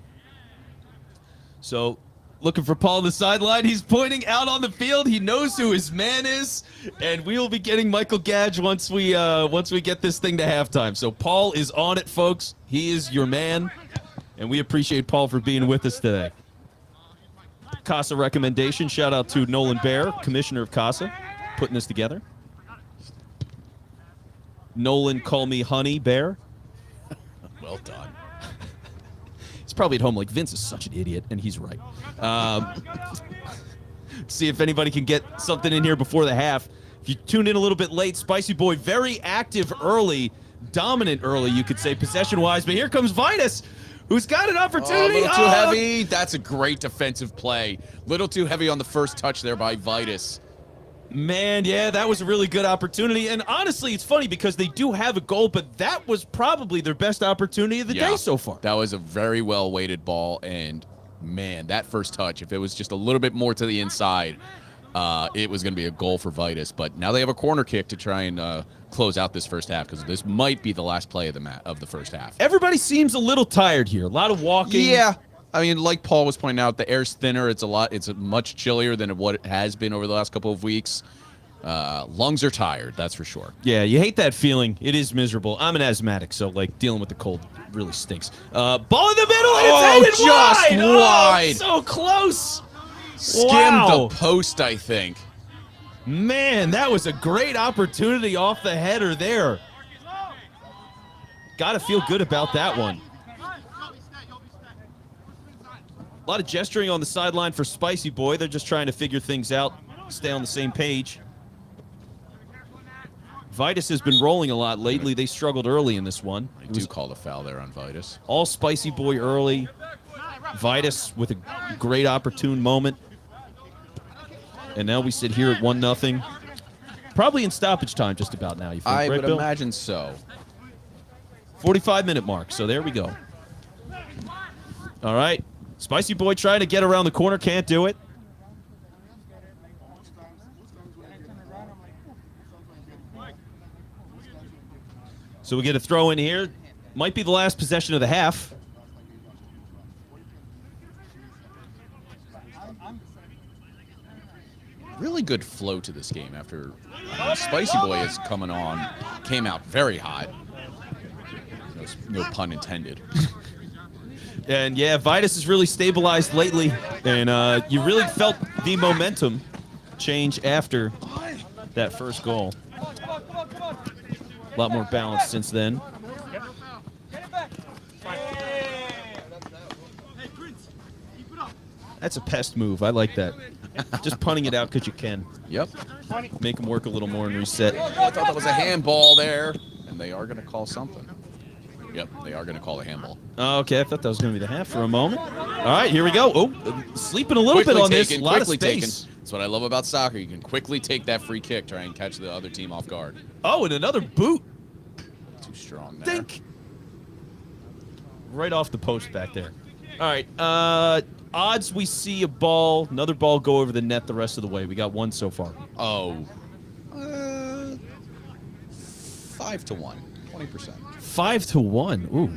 So, looking for Paul on the sideline. He's pointing out on the field. He knows who his man is, and we will be getting Michael Gage once we get this thing to halftime. So Paul is on it, folks. He is your man, and we appreciate Paul for being with us today. Casa recommendation. Shout out to Nolan Bear, commissioner of Casa, putting this together. Nolan, call me Honey Bear.
Well done.
He's probably at home like, Vince is such an idiot, and he's right. See if anybody can get something in here before the half. If you tune in a little bit late, Spicy Boy very active early, dominant early, you could say, possession-wise. But here comes Vitus, who's got an opportunity.
A little too heavy. That's a great defensive play. Little too heavy on the first touch there by Vitus.
Man, yeah, that was a really good opportunity. And honestly, it's funny because they do have a goal, but that was probably their best opportunity of the day so far.
That was a very well-weighted ball, and, man, that first touch, if it was just a little bit more to the inside, it was going to be a goal for Vitus. But now they have a corner kick to try and close out this first half, because this might be the last play of the first half.
Everybody seems a little tired here. A lot of walking.
Yeah. I mean, like Paul was pointing out, the air's thinner. It's much chillier than what it has been over the last couple of weeks. Lungs are tired, that's for sure.
Yeah, you hate that feeling. It is miserable. I'm an asthmatic, so like dealing with the cold really stinks. Ball in the middle, and it's headed
just wide.
Oh, so close.
Skimmed the post, I think.
Man, that was a great opportunity off the header there. Got to feel good about that one. A lot of gesturing on the sideline for Spicy Boy. They're just trying to figure things out, stay on the same page. Vitus has been rolling a lot lately. They struggled early in this one.
I do call the foul there on Vitus.
All Spicy Boy early. Vitus with a great opportune moment. And now we sit here at 1-0. Probably in stoppage time just about now, you think,
I
right,
would
Bill?
imagine so.
45-minute mark, so there we go. All right. Spicy Boy trying to get around the corner, can't do it. So we get a throw in here. Might be the last possession of the half.
Really good flow to this game after Spicy Boy is coming on. Came out very hot. No pun intended.
And yeah, Vitus has really stabilized lately. And you really felt the momentum change after that first goal. A lot more balance since then. That's a pest move. I like that. Just punting it out because you can.
Yep.
Make him work a little more and reset.
I thought that was a handball there. And they are going to call something. Yep, they are going to call a handball.
Okay, I thought that was going to be the half for a moment. All right, here we go. Oh, sleeping a little
Quickly
bit on
taken,
this. A lot of
quickly taken.
space.
That's what I love about soccer. You can quickly take that free kick, try and catch the other team off guard.
Oh, and another boot.
Too strong there.
Think. Right off the post back there. All right. Odds we see another ball go over the net the rest of the way. We got one so far.
Oh. 5 to 1. 20%.
5-1. Ooh.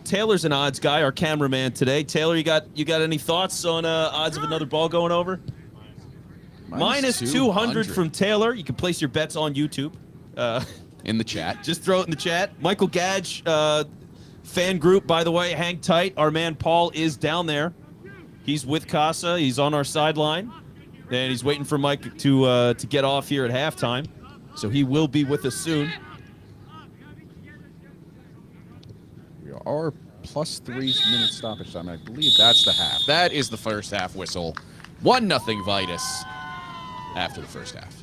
Taylor's an odds guy, our cameraman today. Taylor, you got any thoughts on odds of another ball going over? Minus 200 from Taylor. You can place your bets on YouTube.
In the chat.
Just throw it in the chat. Michael Gadge, fan group, by the way, hang tight. Our man Paul is down there. He's with Casa. He's on our sideline. And he's waiting for Mike to get off here at halftime. So he will be with us soon.
We are plus 3 minutes stoppage time. I believe that's the half. That is the first half whistle. 1-0 Vitus after the first half.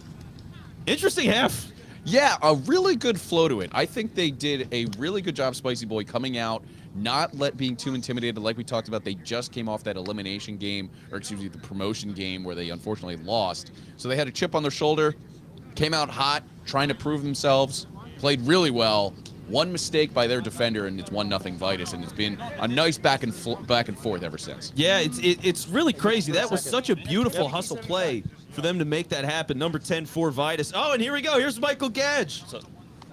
Interesting half.
Yeah, a really good flow to it. I think they did a really good job, Spicy Boy, coming out, not being too intimidated. Like we talked about, they just came off that elimination game, or excuse me, the promotion game where they unfortunately lost. So they had a chip on their shoulder, came out hot, trying to prove themselves, played really well. One mistake by their defender, and it's 1-0 Vitus, and it's been a nice back and forth ever since.
Yeah, it's really crazy. That was such a beautiful hustle play for them to make that happen. Number 10 for Vitus. Oh, and here we go. Here's Michael Gadge.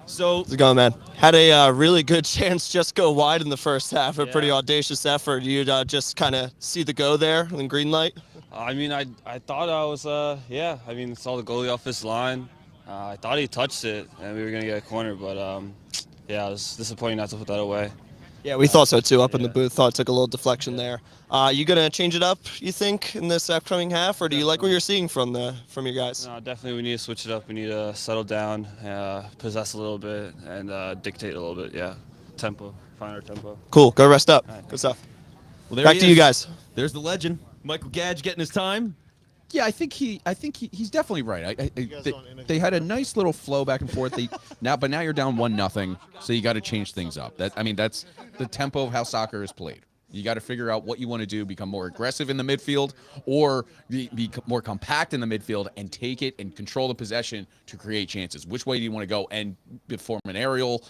So
How's it going, man? Had a really good chance just go wide in the first half. A pretty audacious effort. You'd just kind of see the go there in green light.
I mean, I thought I was, saw the goalie off his line. I thought he touched it, and we were going to get a corner, but, yeah, it was disappointing not to put that away.
Yeah, we thought so too up in the booth. Thought it took a little deflection there. You gonna change it up, you think, in this upcoming half, or do you like what you're seeing from your guys?
No, definitely we need to switch it up. We need to settle down, possess a little bit, and dictate a little bit, yeah. Tempo, find our tempo.
Cool. Go rest up.
Right,
Good stuff.
well, there
Back
he
to
is.
you guys.
There's the legend. Michael Gadge getting his time.
Yeah, I think he's definitely right. They had a nice little flow back and forth. But now you're down 1-0, so you got to change things up. That's the tempo of how soccer is played. You got to figure out what you want to do: become more aggressive in the midfield, or be more compact in the midfield and take it and control the possession to create chances. Which way do you want to go and perform an aerial,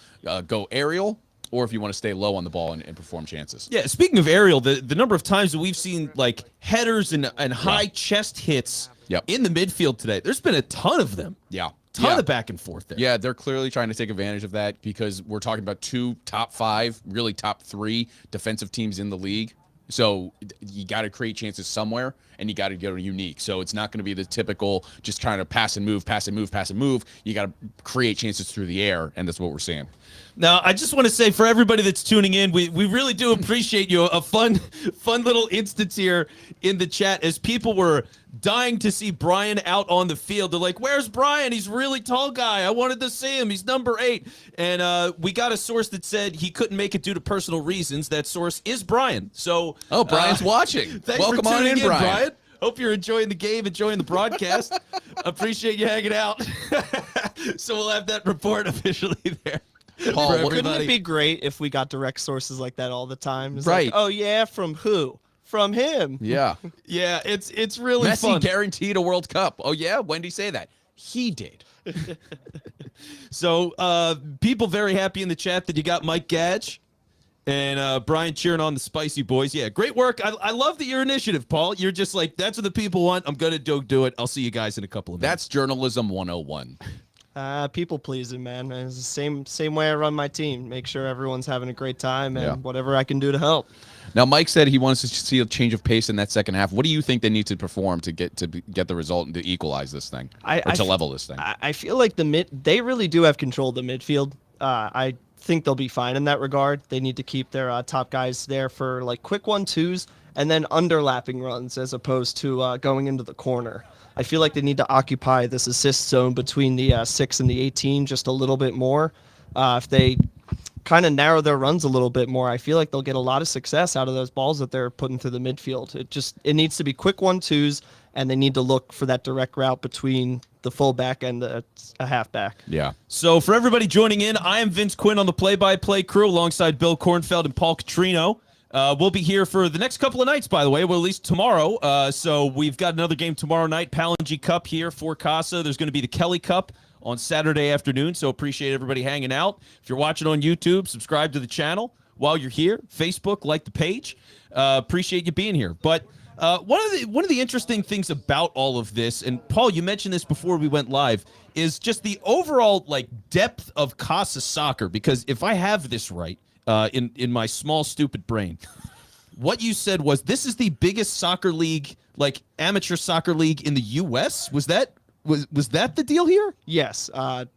go aerial? Or if you want to stay low on the ball and perform chances.
Yeah, speaking of aerial, the number of times that we've seen like headers and high chest hits in the midfield today, there's been a ton of them.
Yeah.
Ton of back and forth there.
Yeah, they're clearly trying to take advantage of that because we're talking about 2 top 5, really top 3 defensive teams in the league. So you got to create chances somewhere, and you got to go unique. So it's not going to be the typical just trying to pass and move, pass and move, pass and move. You got to create chances through the air, and that's what we're seeing.
Now, I just want to say for everybody that's tuning in, we really do appreciate you. A fun little instance here in the chat as people were dying to see Brian out on the field. They're like, where's Brian? He's a really tall guy. I wanted to see him. He's number 8. And we got a source that said he couldn't make it due to personal reasons. That source is Brian. So,
Brian's watching.
Thanks
Welcome
for
on
tuning
in, Brian.
Hope you're enjoying the game, enjoying the broadcast. Appreciate you hanging out. So we'll have that report officially there.
Paul,
for
Couldn't
everybody.
it be great if we got direct sources like that all the time? It's
Right.
Like, oh, yeah, from who? From him.
Yeah.
Yeah, it's really
Messi
fun.
guaranteed a World Cup. Oh, yeah? When did he say that? He did.
So people very happy in the chat that you got Mike Gadge and Brian cheering on the Spicy Boys. Yeah, great work. I love that your initiative, Paul. You're just like, that's what the people want. I'm going to do it. I'll see you guys in a couple of minutes.
That's journalism 101.
People pleasing, man. It's the same way I run my team. Make sure everyone's having a great time and
Yeah.
whatever I can do to help.
Now, Mike said he wants to see a change of pace in that second half. What do you think they need to perform to get the result and to equalize this thing, to level this thing?
I feel like they really do have control of the midfield. I think they'll be fine in that regard. They need to keep their top guys there for like quick 1-2s and then underlapping runs as opposed to going into the corner. I feel like they need to occupy this assist zone between the 6 and the 18 just a little bit more. If they kind of narrow their runs a little bit more, I feel like they'll get a lot of success out of those balls that they're putting through the midfield. It needs to be quick 1-2s, and they need to look for that direct route between the fullback and a halfback.
Yeah.
So for everybody joining in, I am Vince Quinn on the play-by-play crew alongside Bill Kornfeld and Paul Catrino. We'll be here for the next couple of nights, by the way. Well, at least tomorrow. So we've got another game tomorrow night, Palangi Cup here for Casa. There's going to be the Kelly Cup on Saturday afternoon, so appreciate everybody hanging out. If you're watching on YouTube, subscribe to the channel. While you're here, Facebook, like the page. Appreciate you being here. But one of the interesting things about all of this, and Paul, you mentioned this before we went live, is just the overall like depth of Casa soccer. Because if I have this right, in my small stupid brain, what you said was this is the biggest soccer league, like amateur soccer league in the U.S. Was that the deal here?
Yes,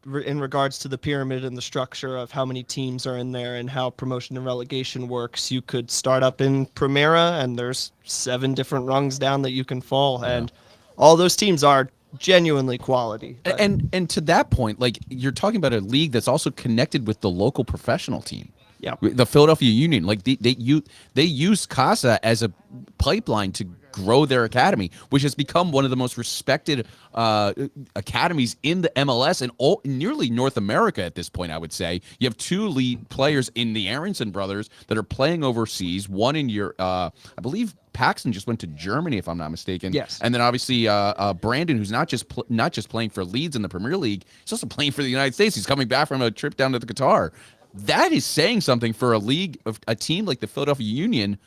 in regards to the pyramid and the structure of how many teams are in there and how promotion and relegation works, you could start up in Primera and there's 7 different rungs down that you can fall, and all those teams are genuinely quality.
And to that point, like you're talking about a league that's also connected with the local professional team.
Yeah.
The Philadelphia Union, like they use Casa as a pipeline to grow their academy, which has become one of the most respected academies in the MLS and nearly North America at this point, I would say. You have 2 lead players in the Aronson brothers that are playing overseas, one in I believe Paxton just went to Germany, if I'm not mistaken.
Yes.
And then obviously Brandon, who's not just playing for Leeds in the Premier League, he's also playing for the United States. He's coming back from a trip down to the Qatar. That is saying something for a team like the Philadelphia Union.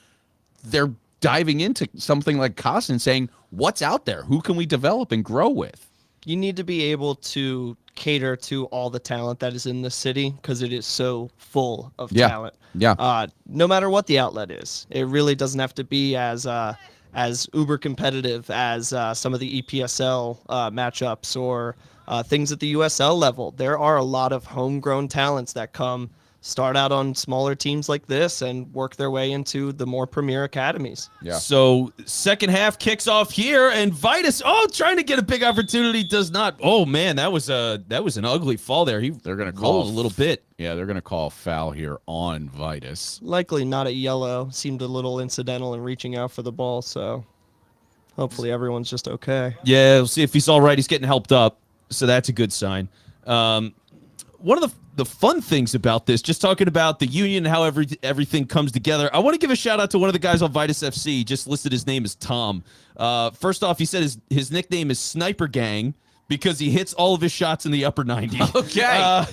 They're diving into something like Casa and saying, what's out there? Who can we develop and grow with?
You need to be able to cater to all the talent that is in the city because it is so full of talent.
Yeah.
No matter what the outlet is, it really doesn't have to be as uber competitive as some of the EPSL matchups or things at the USL level. There are a lot of homegrown talents that start out on smaller teams like this and work their way into the more premier academies.
Yeah.
So second half kicks off here, and Vitus, trying to get a big opportunity, does not. Oh man, that was an ugly fall there.
They're gonna call
rolled a little bit.
Yeah, they're gonna call foul here on Vitus.
Likely not a yellow. Seemed a little incidental in reaching out for the ball, so hopefully everyone's just okay.
Yeah, we'll see if he's all right. He's getting helped up, so that's a good sign. One of the fun things about this, just talking about the Union and how everything comes together, I want to give a shout out to one of the guys on Vitus FC. He just listed his name as Tom. First off, he said his nickname is Sniper Gang because he hits all of his shots in the upper 90.
Okay.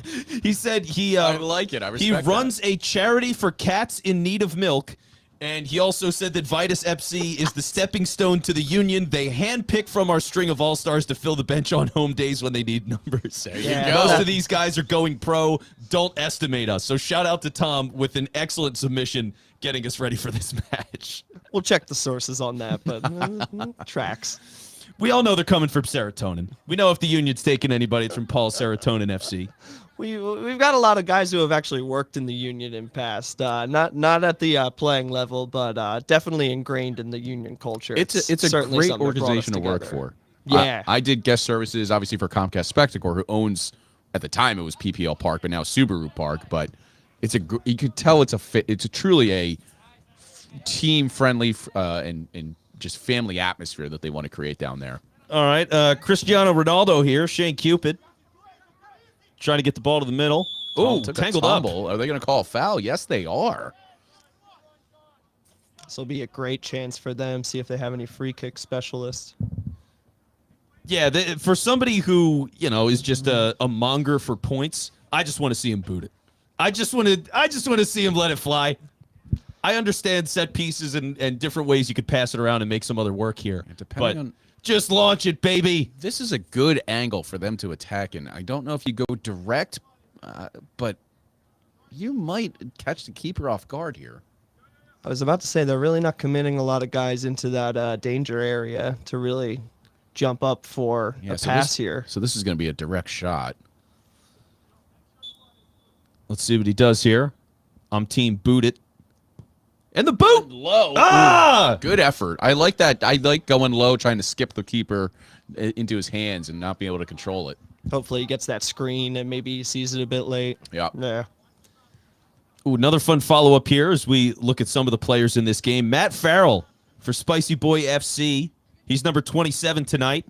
He said
I like it. I respect
he
that.
runs a charity for cats in need of milk. And he also said that Vitus FC is the stepping stone to the Union. They handpick from our string of all-stars to fill the bench on home days when they need numbers.
There you
Yeah.
go.
Most of these guys are going pro. Don't estimate us. So shout out to Tom with an excellent submission getting us ready for this match.
We'll check the sources on that, but tracks.
We all know they're coming from serotonin. We know if the Union's taking anybody, it's from Paul Serotonin FC.
We've got a lot of guys who have actually worked in the union in past, not at the playing level, but definitely ingrained in the union culture.
It's a
certainly
great
something that brought us
organization to work
together.
for.
Yeah.
I did guest services, obviously, for Comcast Spectacor, who owns, at the time it was PPL Park, but now Subaru Park. But you could tell it's truly a team-friendly and just family atmosphere that they want to create down there.
All right, Cristiano Ronaldo here, Shane Cupid, trying to get the ball to the middle. Oh,
Took a
tangled up.
tumble. Are they going to call a foul? Yes, they are.
This will be a great chance for them. See if they have any free kick specialists.
Yeah, for somebody who is just a monger for points, I just want to see him boot it. I just want to see him let it fly. I understand set pieces and different ways you could pass it around and make some other work here, but just launch it, baby.
This is a good angle for them to attack, and I don't know if you go direct, but you might catch the keeper off guard here.
I was about to say they're really not committing a lot of guys into that danger area to really jump up for a pass here.
So this is going to be a direct shot.
Let's see what he does here. I'm team boot it. And the boot!
Low.
Ah!
Good effort. I like that. I like going low, trying to skip the keeper into his hands and not be able to control it.
Hopefully he gets that screen and maybe he sees it a bit late.
Yeah.
Yeah.
Ooh, another fun follow-up here as we look at some of the players in this game. Matt Farrell for Spicy Boy FC. He's number 27 tonight.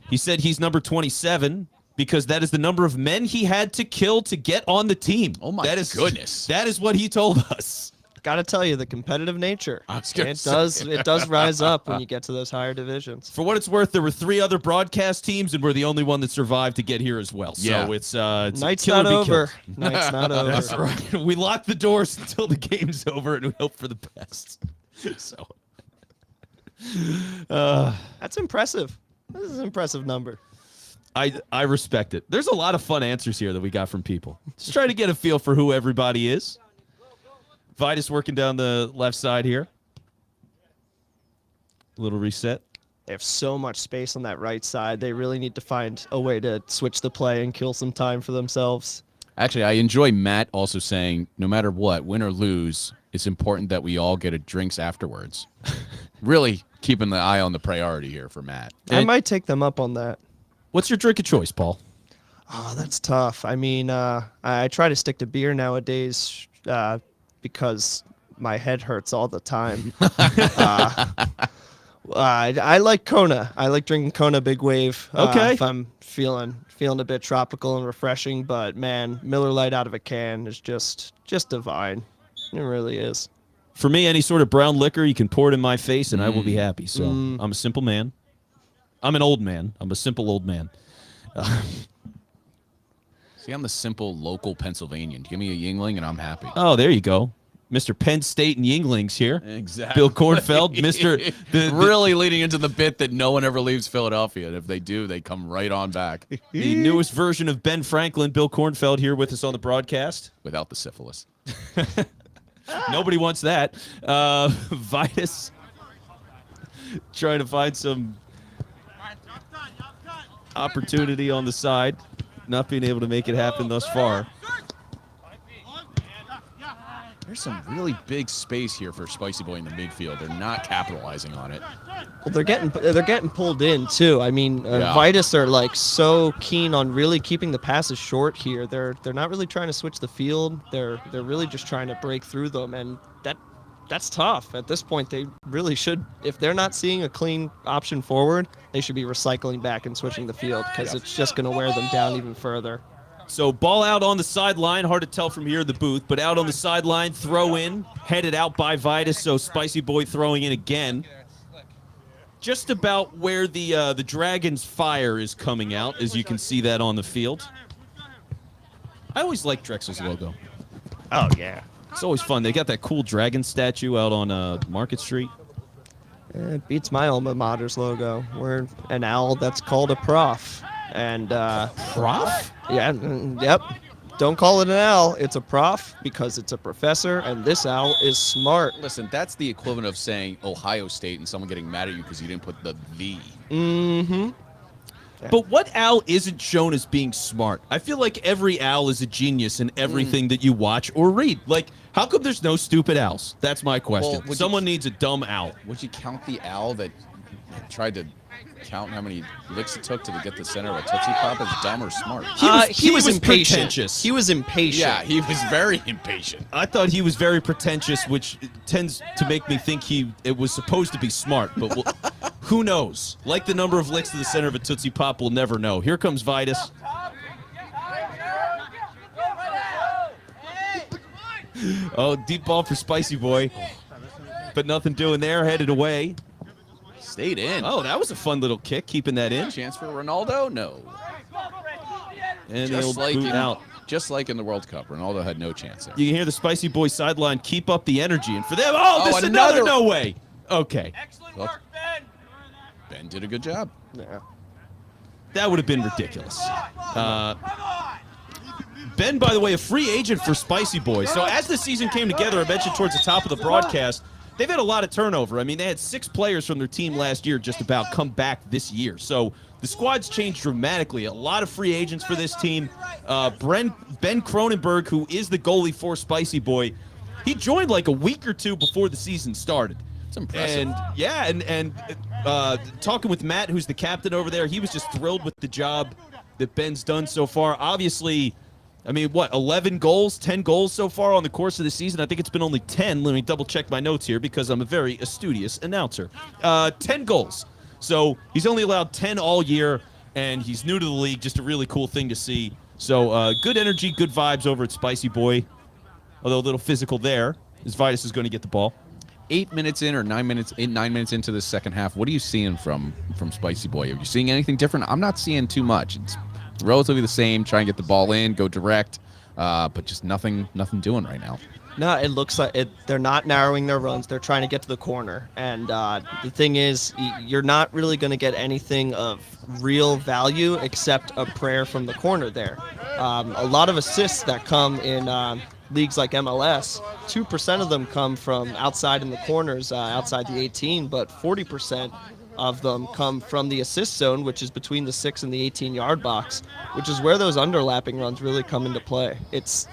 He said he's number 27 because that is the number of men he had to kill to get on the team.
Oh, my goodness.
That is what he told us.
Got to tell you, the competitive nature.
It
does rise up when you get to those higher divisions.
For what it's worth, there were 3 other broadcast teams, and we're the only one that survived to get here as well.
Yeah.
So it's
Night's
kill or
not
be
over.
killed.
Night's not over.
That's right. We lock the doors until the game's over, and we hope for the best. So
That's impressive. This is an impressive number.
I respect it. There's a lot of fun answers here that we got from people. Just trying to get a feel for who everybody is. Vitus working down the left side here. Little reset.
They have so much space on that right side. They really need to find a way to switch the play and kill some time for themselves.
Actually, I enjoy Matt also saying, no matter what, win or lose, it's important that we all get a drinks afterwards. Really keeping the eye on the priority here for Matt.
I might take them up on that.
What's your drink of choice, Paul?
Oh, that's tough. I mean, I try to stick to beer nowadays because my head hurts all the time. I like Kona. I like drinking Kona Big Wave.
Okay.
If I'm feeling a bit tropical and refreshing, but man, Miller Lite out of a can is just divine. It really is.
For me, any sort of brown liquor, you can pour it in my face, and I will be happy. So I'm a simple man. I'm an old man. I'm a simple old man.
See, I'm the simple local Pennsylvanian. Give me a Yingling and I'm happy.
Oh, there you go. Mr. Penn State and Yinglings here.
Exactly.
Bill Kornfeld, Mr.
Really leading into the bit that no one ever leaves Philadelphia. And if they do, they come right on back.
The newest version of Ben Franklin, Bill Kornfeld here with us on the broadcast.
Without the syphilis.
Nobody wants that. Vitus trying to find some opportunity on the side. Not being able to make it happen thus far.
There's some really big space here for Spicy Boy in the midfield. They're not capitalizing on it.
Well, they're getting pulled in too. I mean, Vitus are like so keen on really keeping the passes short here. They're not really trying to switch the field. They're really just trying to break through them, and that's tough. At this point, they really should. If they're not seeing a clean option forward, they should be recycling back and switching the field because it's just going to wear them down even further.
So ball out on the sideline. Hard to tell from here in the booth, but out on the sideline, throw in, headed out by Vitus. So Spicy Boy throwing in again. Just about where the Dragon's fire is coming out, as you can see that on the field. I always like Drexel's logo.
Oh, yeah.
It's always fun. They got that cool dragon statue out on Market Street.
It beats my alma mater's logo. We're an owl that's called a prof. And
Prof?
Yeah, yep. Don't call it an owl. It's a prof because it's a professor, and this owl is smart.
Listen, that's the equivalent of saying Ohio State and someone getting mad at you because you didn't put the "the."
Mm-hmm.
But what Al isn't shown as being smart? I feel like every Al is a genius in everything that you watch or read. Like, how come there's no stupid Als? That's my question.
Well,
Someone needs a dumb Al.
Would you count the owl that tried to count how many licks it took to get the center of a Tootsie Pop as dumb or smart?
He was impatient.
pretentious.
He was impatient.
Yeah, he was very impatient.
I thought he was very pretentious, which tends to make me think it was supposed to be smart, but who knows? Like the number of licks to the center of a Tootsie Pop, we'll never know. Here comes Vitus. Oh, deep ball for Spicy Boy. But nothing doing there, headed away.
Stayed in.
Oh, that was a fun little kick, keeping that in.
Chance for Ronaldo? No.
And he'll boot out.
Just like in the World Cup, Ronaldo had no chance there.
You can hear the Spicy Boy sideline keep up the energy. And for them, this is
another
no way. Okay.
Excellent work, Ben.
Ben did a good job.
Yeah.
That would have been ridiculous. Ben, by the way, a free agent for Spicy Boy. So as the season came together, I mentioned towards the top of the broadcast, they've had a lot of turnover. I mean, they had 6 players from their team last year just about come back this year. So the squad's changed dramatically. A lot of free agents for this team. Ben Cronenberg, who is the goalie for Spicy Boy, he joined like a week or two before the season started.
It's impressive.
And talking with Matt, who's the captain over there, he was just thrilled with the job that Ben's done so far. Obviously, I mean, 11 goals, 10 goals so far on the course of the season? I think it's been only 10. Let me double-check my notes here because I'm a very studious announcer. 10 goals. So he's only allowed 10 all year, and he's new to the league. Just a really cool thing to see. So good energy, good vibes over at Spicy Boy, although a little physical there as Vitus is going to get the ball.
8 minutes in or 9 minutes into the second half, what are you seeing from Spicy Boy? Are you seeing anything different? I'm not seeing too much. It's relatively the same. Try and get the ball in, go direct, but just nothing doing right now.
No, it looks like they're not narrowing their runs. They're trying to get to the corner. And the thing is, you're not really going to get anything of real value except a prayer from the corner there. A lot of assists that come in leagues like MLS, 2% of them come from outside in the corners, outside the 18, but 40% of them come from the assist zone, which is between the 6 and the 18-yard box, which is where those underlapping runs really come into play. It's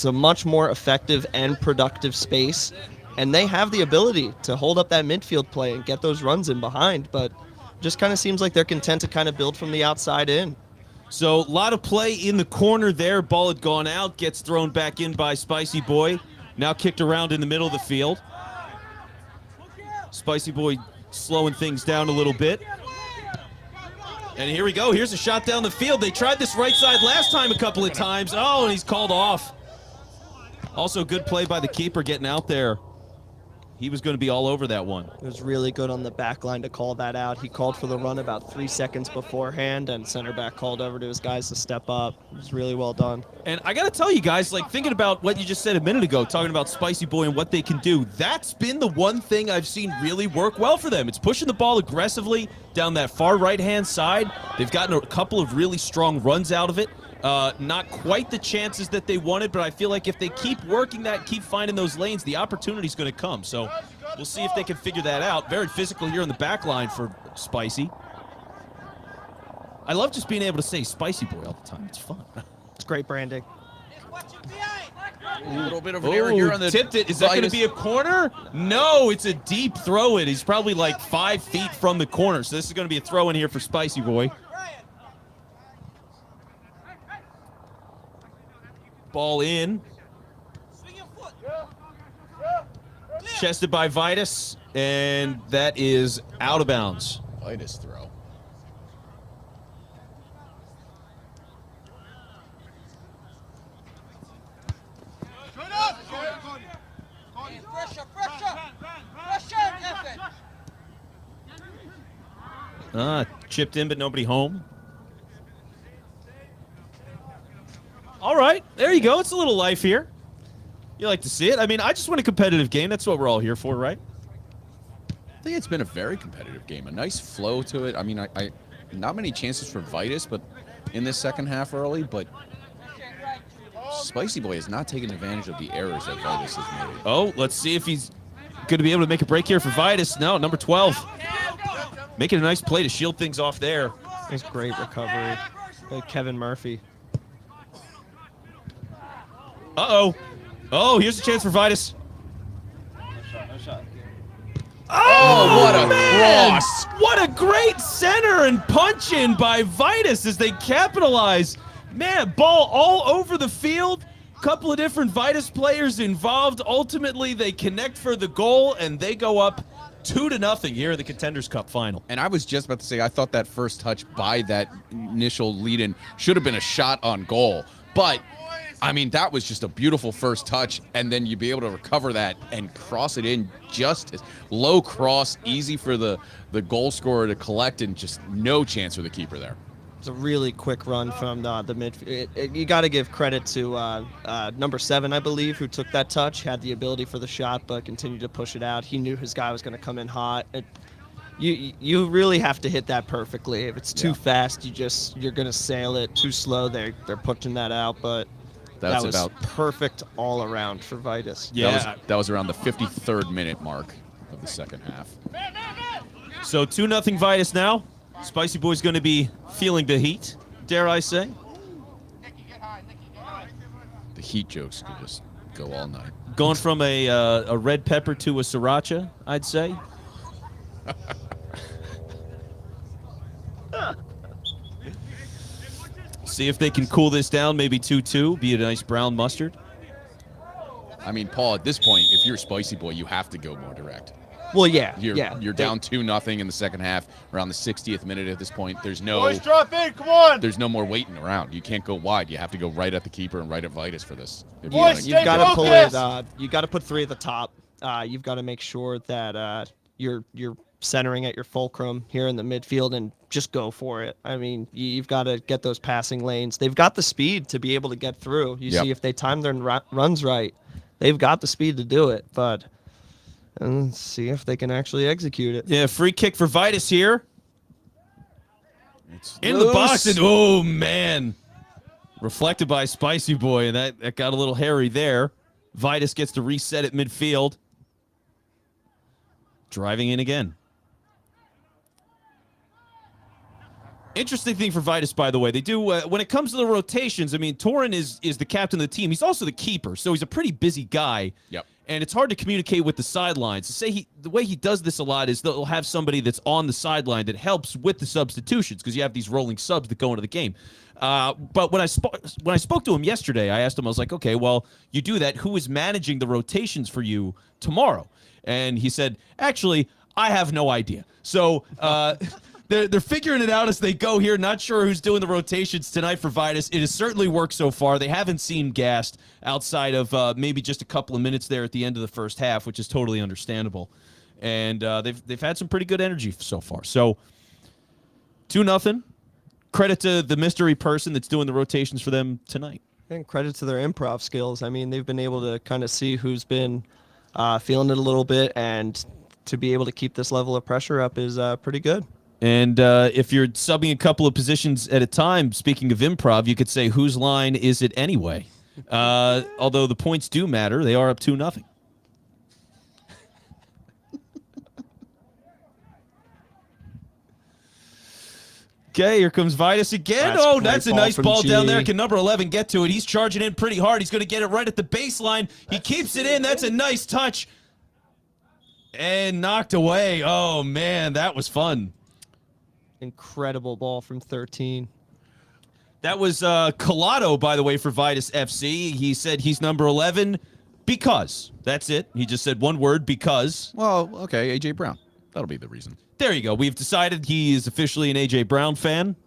a much more effective and productive space, and they have the ability to hold up that midfield play and get those runs in behind, but just kind of seems like they're content to kind of build from the outside in.
So a lot of play in the corner there. Ball had gone out, gets thrown back in by Spicy Boy. Now kicked around in the middle of the field. Spicy Boy slowing things down a little bit. And here we go. Here's a shot down the field. They tried this right side last time a couple of times. Oh, and he's called off. Also good play by the keeper getting out there. He was going to be all over that one.
It was really good on the back line to call that out. He called for the run about 3 seconds beforehand, and center back called over to his guys to step up. It was really well done.
And I got to tell you guys, like thinking about what you just said a minute ago, talking about Spicy Boy and what they can do, that's been the one thing I've seen really work well for them. It's pushing the ball aggressively down that far right-hand side. They've gotten a couple of really strong runs out of it. Not quite the chances that they wanted, but I feel like if they keep working that, keep finding those lanes, the opportunity's going to come. So we'll see if they can figure that out. Very physical here in the back line for Spicy. I love just being able to say Spicy Boy all the time. It's fun.
It's great branding.
A little bit of an error here on the
tipped it. Is that going to be a corner? No, it's a deep throw in. He's probably like 5 feet from the corner. So this is going to be a throw in here for Spicy Boy. Ball in. Chested by Vitus, and that is out of bounds.
Vitus throw.
Chipped in, but nobody home. All right, there you go. It's a little life here. You like to see it. I mean, I just want a competitive game. That's what we're all here for, right?
I think it's been a very competitive game. A nice flow to it. I mean, I not many chances for Vitus, but in this second half early, but Spicy Boy has not taken advantage of the errors that Vitus has made.
Oh, let's see if he's going to be able to make a break here for Vitus. No, number 12. Making a nice play to shield things off there.
It's great recovery. Kevin Murphy.
Uh-oh. Oh, here's a chance for Vitus.
Oh, what a
man!
cross.
What a great center and punch in by Vitus as they capitalize. Man, ball all over the field. Couple of different Vitus players involved. Ultimately, they connect for the goal, and they go up 2-0 here in the Contenders Cup final.
And I was just about to say, I thought that first touch by that initial lead-in should have been a shot on goal. But, I mean, that was just a beautiful first touch, and then you'd be able to recover that and cross it in just as low cross, easy for the goal scorer to collect, and just no chance for the keeper there.
It's a really quick run from the midfield. You got to give credit to number 7, I believe, who took that touch, had the ability for the shot, but continued to push it out. He knew his guy was going to come in hot. You really have to hit that perfectly. If it's too fast, you're going to sail it. Too slow, they're pushing that out. But that was
about
perfect all around for Vitus.
Yeah.
That was around the 53rd minute mark of the second half.
So 2-0 Vitus now. Spicy Boy's going to be feeling the heat, dare I say.
The heat jokes could just go all night.
Going from a red pepper to a sriracha, I'd say. See if they can cool this down, maybe 2-2, be a nice brown mustard.
I mean, Paul, at this point, if you're Spicy Boy, you have to go more direct.
Well, yeah,
You're down 2-0 in the second half, around the 60th minute at this point. There's
Boys, drop in. Come on.
there's no more waiting around. You can't go wide. You have to go right at the keeper and right at Vitus for this. If you
Boys,
wanna-
You've got to pull
focused.
it. You got to put 3 at the top. You've got to make sure that you're centering at your fulcrum here in the midfield and just go for it. I mean, you've got to get those passing lanes. They've got the speed to be able to get through. You see, if they time their runs right, they've got the speed to do it. But and let's see if they can actually execute it.
Yeah, free kick for Vitus here.
It's
In the
loose.
box, and oh, man. Reflected by Spicy Boy, and that got a little hairy there. Vitus gets to reset at midfield. Driving in again. Interesting thing for Vitus, by the way. They do, when it comes to the rotations, I mean, Torin is the captain of the team. He's also the keeper, so he's a pretty busy guy.
Yep.
And it's hard to communicate with the sidelines. The way he does this a lot is they'll have somebody that's on the sideline that helps with the substitutions because you have these rolling subs that go into the game. But when I spoke to him yesterday, I asked him, I was like, okay, well, you do that. Who is managing the rotations for you tomorrow? And he said, actually, I have no idea. So they're figuring it out as they go here. Not sure who's doing the rotations tonight for Vitus. It has certainly worked so far. They haven't seemed gassed outside of maybe just a couple of minutes there at the end of the first half, which is totally understandable. And they've had some pretty good energy so far. So 2-0. Credit to the mystery person that's doing the rotations for them tonight.
And credit to their improv skills. I mean, they've been able to kind of see who's been feeling it a little bit, and to be able to keep this level of pressure up is pretty good.
And if you're subbing a couple of positions at a time, speaking of improv, you could say, whose line is it anyway? Although the points do matter, they are up 2-0. Okay, here comes Vitus again. That's a nice ball down there. Can number 11 get to it? He's charging in pretty hard. He's going to get it right at the baseline. He keeps it in. That's a nice touch. And knocked away. Oh, man, that was fun.
Incredible ball from 13.
That was Collado, by the way, for Vitus FC. He said he's number 11 because. That's it. He just said one word, because.
Well, okay, A.J. Brown. That'll be the reason.
There you go. We've decided he is officially an A.J. Brown fan.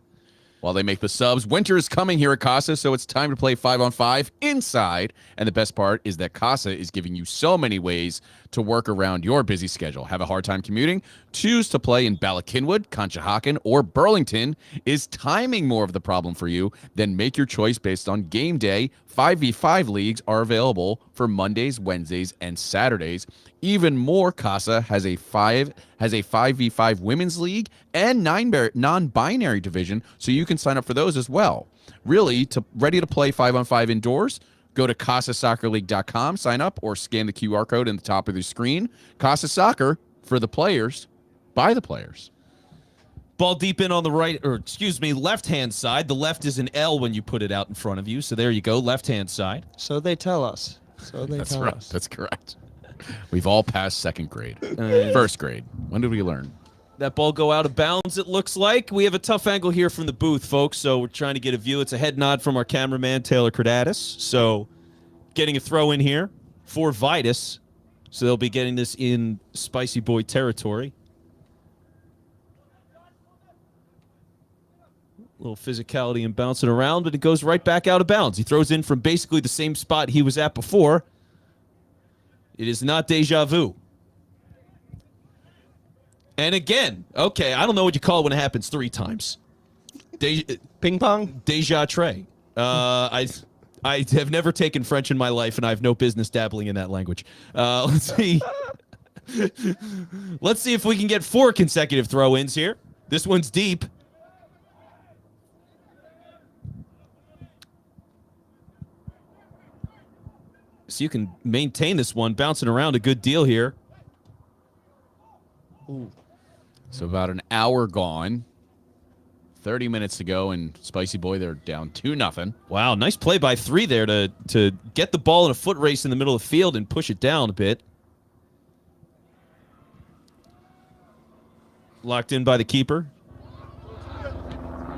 While they make the subs, winter is coming here at Casa, so it's time to play 5-on-5 inside. And the best part is that Casa is giving you so many ways to work around your busy schedule. Have a hard time commuting? Choose to play in Bala Cynwyd, Conshohocken, or Burlington. Is timing more of the problem for you? Then make your choice based on game day. 5v5 leagues are available for Mondays, Wednesdays, and Saturdays. Even more, Casa has a 5v5 women's league and non-binary division, so you can sign up for those as well. Really, ready to play 5-on-5 indoors? Go to CasaSoccerLeague.com, sign up, or scan the QR code in the top of the screen. Casa Soccer, for the players, by the players.
Ball deep in on the right, or excuse me, left-hand side. The left is an L when you put it out in front of you. So there you go, left-hand side.
So they tell us.
That's right. That's correct. We've all passed second grade. First grade. When did we learn?
That ball go out of bounds, it looks like. We have a tough angle here from the booth, folks, so we're trying to get a view. It's a head nod from our cameraman, Taylor Cordatis. So getting a throw in here for Vitus. So they'll be getting this in Spicy Boy territory. A little physicality and bouncing around, but it goes right back out of bounds. He throws in from basically the same spot he was at before. It is not deja vu. And again, okay, I don't know what you call it when it happens 3 times.
Ping pong?
Deja tre. I have never taken French in my life, and I have no business dabbling in that language. Let's see. Let's see if we can get 4 consecutive throw-ins here. This one's deep. So you can maintain this one, bouncing around a good deal here.
Ooh.
So about an hour gone. 30 minutes to go, and Spicy Boy, they're down 2-0.
Wow, nice play by 3 there to get the ball in a foot race in the middle of the field and push it down a bit. Locked in by the keeper.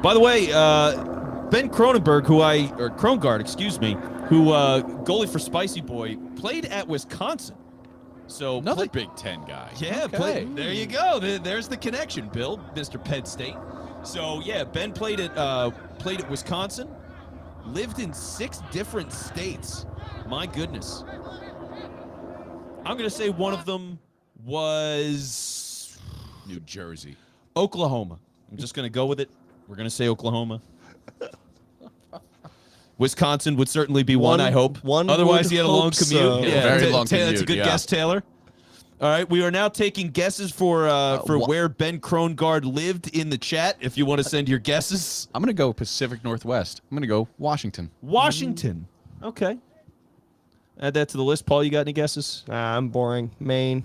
By the way, Ben Cronenberg, Krongard, excuse me, who goalie for Spicy Boy, played at Wisconsin. So
Another Big Ten guy.
Yeah,
Okay.
there you go. There's the connection, Bill, Mr. Penn State. So yeah, Ben played at Wisconsin, lived in 6 different states. My goodness. I'm gonna say one of them was
New Jersey.
Oklahoma. I'm just gonna go with it. We're gonna say Oklahoma. Wisconsin would certainly be one, I hope. Otherwise, he had a long commute.
So.
Yeah, very long
That's a
commute,
good
yeah.
guess, Taylor. All right, we are now taking guesses for where Ben Krongard lived in the chat. If you want to send your guesses,
I'm going to go Pacific Northwest. I'm going to go Washington.
Washington. Okay. Add that to the list. Paul, you got any guesses?
I'm boring. Maine.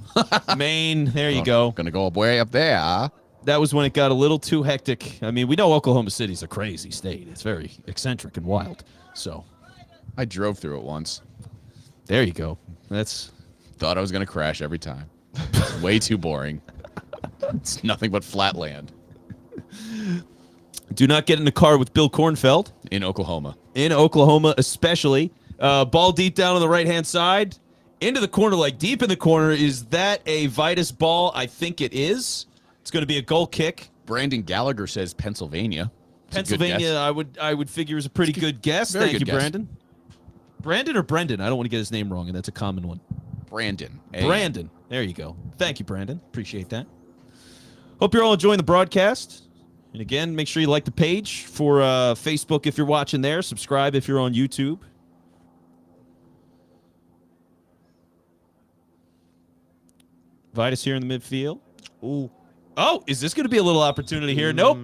Maine. There you go.
Going to go way up there.
That was when it got a little too hectic. I mean, we know Oklahoma City's a crazy state. It's very eccentric and wild. So,
I drove through it once.
there you go.
Thought I was going to crash every time. Way too boring. It's nothing but flat land.
Do not get in the car with Bill Kornfeld.
In Oklahoma.
In Oklahoma, especially. Ball deep down on the right-hand side. Into the corner, like deep in the corner. Is that a Vitus ball? I think it is. It's going to be a goal kick.
Brandon Gallagher says Pennsylvania. It's a good
Pennsylvania,
guess.
I would figure is a pretty good guess.
Very
Thank
good
you,
guess.
Brandon. Brandon or Brendan? I don't want to get his name wrong, and that's a common one.
Brandon.
Brandon. There you go. Thank you, Brandon. Appreciate that. Hope you're all enjoying the broadcast. And again, make sure you like the page for Facebook if you're watching there. Subscribe if you're on YouTube. Vitus here in the midfield.
Ooh.
Oh, is this going to be a little opportunity here? Nope.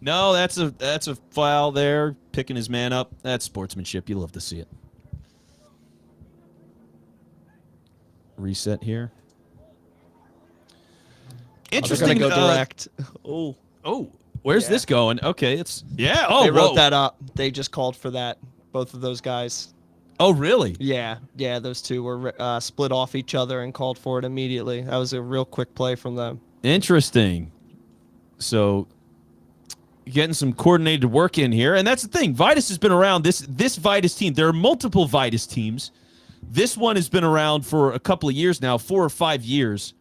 No, that's a foul there, picking his man up. That's sportsmanship. You love to see it. Reset here. Interesting.
They're gonna go direct.
Oh, where's this going? Okay, it's Oh,
they wrote
whoa.
that up. They just called for that. Both of those guys.
Oh, really?
Yeah, those two were split off each other and called for it immediately. That was a real quick play from them.
Interesting. So, getting some coordinated work in here, and that's the thing. Vitus has been around. This Vitus team. There are multiple Vitus teams. This one has been around for a couple of years now, 4 or 5 years,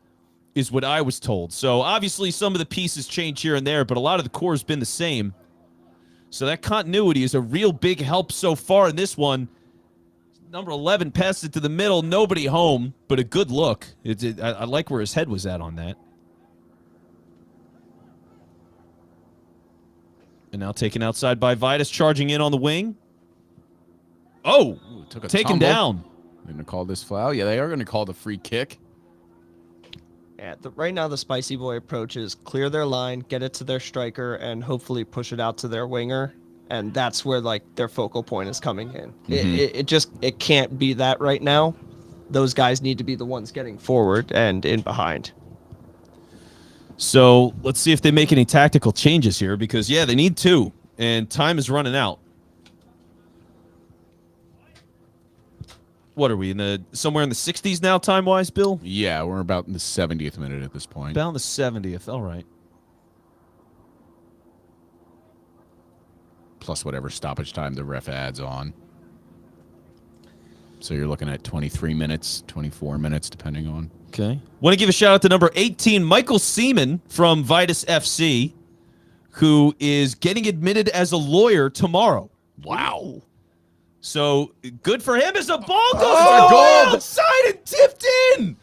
is what I was told. So obviously some of the pieces change here and there, but a lot of the core has been the same. So that continuity is a real big help so far in this one. Number 11 passed it to the middle, nobody home, but a good look. I like where his head was at on that. And now taken outside by Vitus, charging in on the wing. Oh,
Ooh, took a
taken
tumble.
down.
They're going to call this foul. Yeah, they are going to call the free kick.
Yeah, right now the Spicy Boy approach is clear their line, get it to their striker, and hopefully push it out to their winger. And that's where their focal point is coming in. It can't be that right now. Those guys need to be the ones getting forward and in behind.
So let's see if they make any tactical changes here because, yeah, they need 2, and time is running out. What are we, somewhere in the 60s now, time-wise, Bill?
Yeah, we're about in the 70th minute at this point.
About in the 70th. All right.
Plus whatever stoppage time the ref adds on. So you're looking at 23 minutes, 24 minutes, depending on.
Okay. Want to give a shout out to number 18, Michael Seaman from Vitus FC, who is getting admitted as a lawyer tomorrow.
Wow.
So good for him as the ball goes outside and tipped in.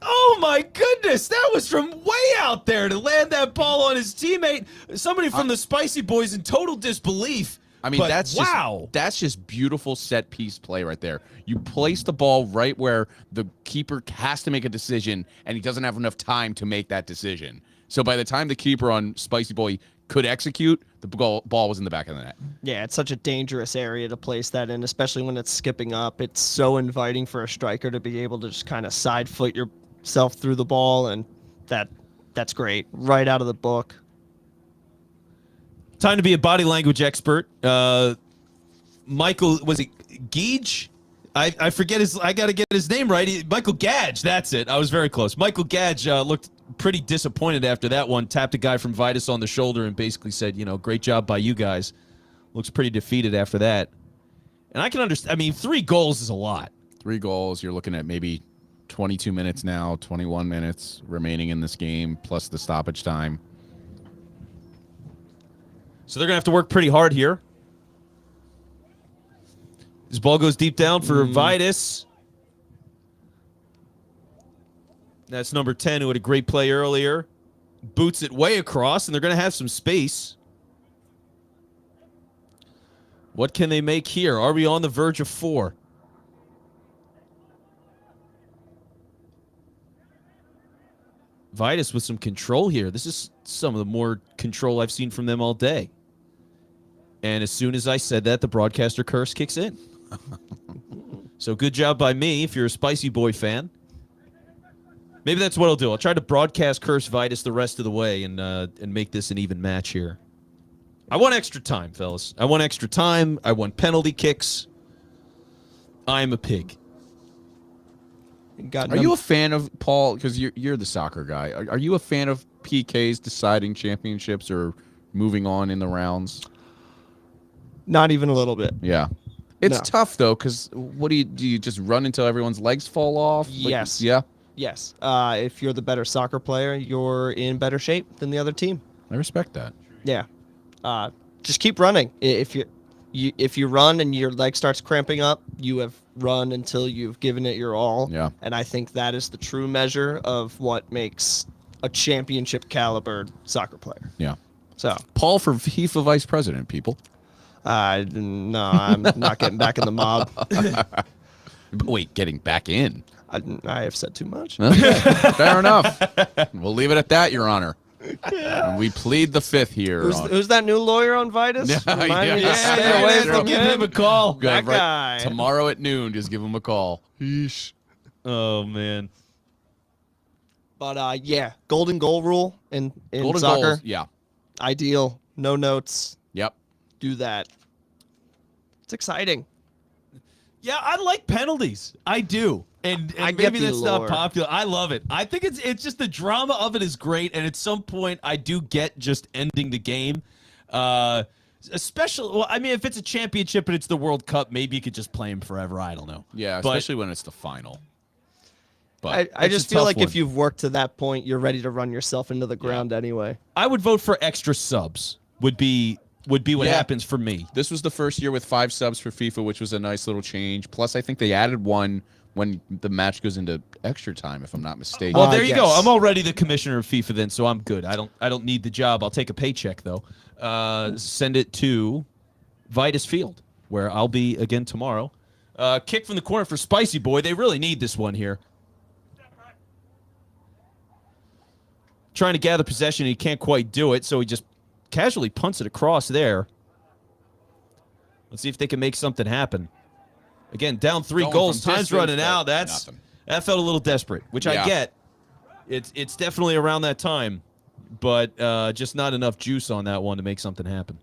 Oh my goodness, that was from way out there to land that ball on his teammate. Somebody from the Spicy Boys in total disbelief.
I mean,
But
that's just beautiful set piece play right there. You place the ball right where the keeper has to make a decision, and he doesn't have enough time to make that decision. So by the time the keeper on Spicy Boy could execute, the ball was in the back of the net.
Yeah, it's such a dangerous area to place that in, especially when it's skipping up. It's so inviting for a striker to be able to just kind of side foot yourself through the ball, and that's great. Right out of the book.
Time to be a body language expert. Michael, was it Gage? I forget I got to get his name right. Michael Gage, that's it. I was very close. Michael Gage looked pretty disappointed after that one. Tapped a guy from Vitus on the shoulder and basically said, great job by you guys. Looks pretty defeated after that. And I can understand. I mean, 3 goals is a lot.
3 goals. You're looking at maybe 22 minutes now, 21 minutes remaining in this game, plus the stoppage time.
So they're going to have to work pretty hard here. This ball goes deep down for Vitus. That's number 10, who had a great play earlier. Boots it way across, and they're going to have some space. What can they make here? Are we on the verge of 4? Vitus with some control here. This is some of the more control I've seen from them all day. And as soon as I said that, the broadcaster curse kicks in. So good job by me if you're a Spicy Boy fan. Maybe that's what I'll do. I'll try to broadcast curse Vitus the rest of the way and make this an even match here. I want extra time, fellas. I want extra time. I want penalty kicks. I'm a pig.
Are you a fan of, Paul, because you're the soccer guy, are you a fan of PKs deciding championships or moving on in the rounds?
Not even a little bit.
Yeah. It's
No.
tough, though, because what do you just run until everyone's legs fall off?
Yes.
Yeah?
Yes. If you're the better soccer player, you're in better shape than the other team.
I respect that.
Yeah. Just keep running. If you run and your leg starts cramping up, you have run until you've given it your all.
Yeah.
And I think that is the true measure of what makes a championship caliber soccer player.
Yeah.
So,
Paul for FIFA vice president, people.
no, I'm not getting back in the mob.
But wait, getting back in?
I have said too much.
Fair enough. We'll leave it at that, Your Honor. We plead the 5th here.
Who's that new lawyer on Vitus?
Yeah,
Remind me to
yeah.
stay away
Yeah,
from
give him a call.
That guy.
Tomorrow at noon, just give him a call.
Oh, man.
But yeah, golden goal rule in
Golden
soccer.
goals, yeah.
Ideal. No notes.
Yep.
Do that. It's exciting.
Yeah, I like penalties. I do. And
I get
maybe
the
that's
allure.
not popular. I love it. I think it's just the drama of it is great. And at some point, I do get just ending the game. Especially, well, I mean, if it's a championship and it's the World Cup, maybe you could just play him forever. I don't know.
Yeah,
But-
especially when it's the final. But
I
it's
just
a
feel
tough
like
one.
if you've worked to that point, you're ready to run yourself into the ground anyway.
I would vote for extra subs. Would be what
Yeah.
happens for me.
this was the first year with 5 subs for FIFA, which was a nice little change. Plus, I think they added one when the match goes into extra time, if I'm not mistaken.
Well, there you go.
yes.
I'm already the commissioner of FIFA then, so I'm good. I don't need the job. I'll take a paycheck though. Send it to Vitus Field, where I'll be again tomorrow. Kick from the corner for Spicy Boy. They really need this one here. Trying to gather possession, he can't quite do it, so he just casually punts it across there. Let's see if they can make something happen. Again, down 3
Going
goals.
from
Time's
distance,
running
but
out.
nothing.
That felt a little desperate, which I
Yeah.
get. It's definitely around that time. but just not enough juice on that one to make something happen.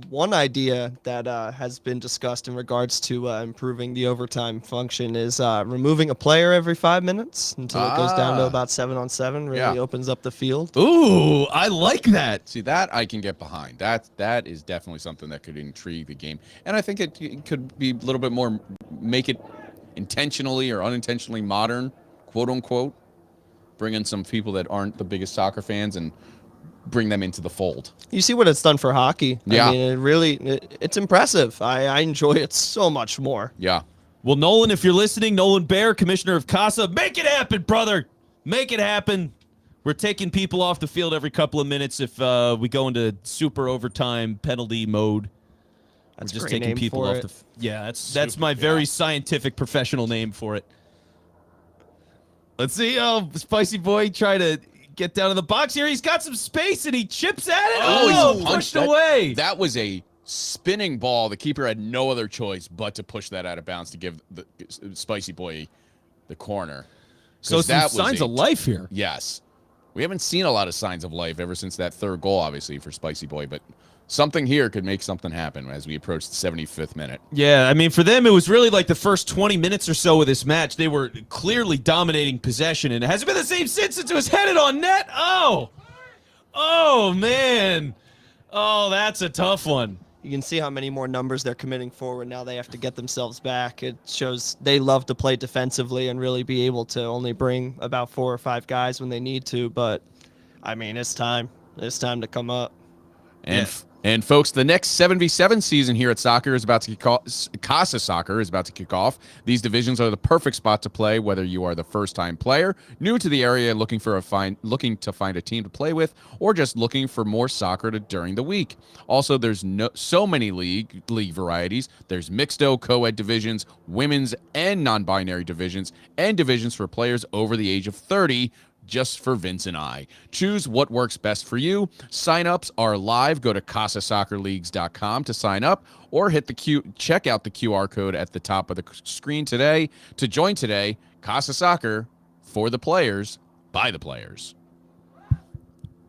One idea that has been discussed in regards to improving the overtime function is removing a player every 5 minutes until it goes down to about 7-on-7. Really opens up the field.
Ooh, I like that.
See, that I can get behind. That is definitely something that could intrigue the game. And I think it could be a little bit more, make it intentionally or unintentionally modern, quote unquote. Bring in some people that aren't the biggest soccer fans and bring them into the fold.
You see what it's done for hockey.
Yeah.
I mean, it's impressive. I enjoy it so much more.
Yeah.
Well, Nolan, if you're listening, Nolan Bear, commissioner of CASA, make it happen, brother. Make it happen. We're taking people off the field every couple of minutes if we go into super overtime penalty mode.
That's
We're just
a great
taking
name
people
for
off
it.
that's my very scientific professional name for it. Let's see. Oh, Spicy Boy try to get down in the box here. He's got some space and he chips at it. Oh,
he
pushed
that,
away.
That was a spinning ball. The keeper had no other choice but to push that out of bounds to give the Spicy Boy the corner.
So some signs of life here.
Yes. We haven't seen a lot of signs of life ever since that third goal, obviously, for Spicy Boy, but something here could make something happen as we approach the 75th minute.
Yeah, I mean, for them, it was really like the first 20 minutes or so of this match. They were clearly dominating possession, and it hasn't been the same since it was headed on net. Oh, man. Oh, that's a tough one.
You can see how many more numbers they're committing forward. Now they have to get themselves back. It shows they love to play defensively and really be able to only bring about 4 or 5 guys when they need to. But, I mean, it's time. It's time to come up.
And folks, the next 7v7 season here at Soccer is about to kick off. Casa Soccer is about to kick off. These divisions are the perfect spot to play, whether you are the first-time player, new to the area, looking to find a team to play with, or just looking for more soccer during the week. Also, there's so many league varieties. There's mixed-o, co-ed divisions, women's and non-binary divisions, and divisions for players over the age of 30. Just for Vince and I. Choose what works best for you. Sign-ups are live. Go to CasaSoccerLeagues.com to sign up or check out the QR code at the top of the screen today to join today. Casa Soccer, for the players, by the players.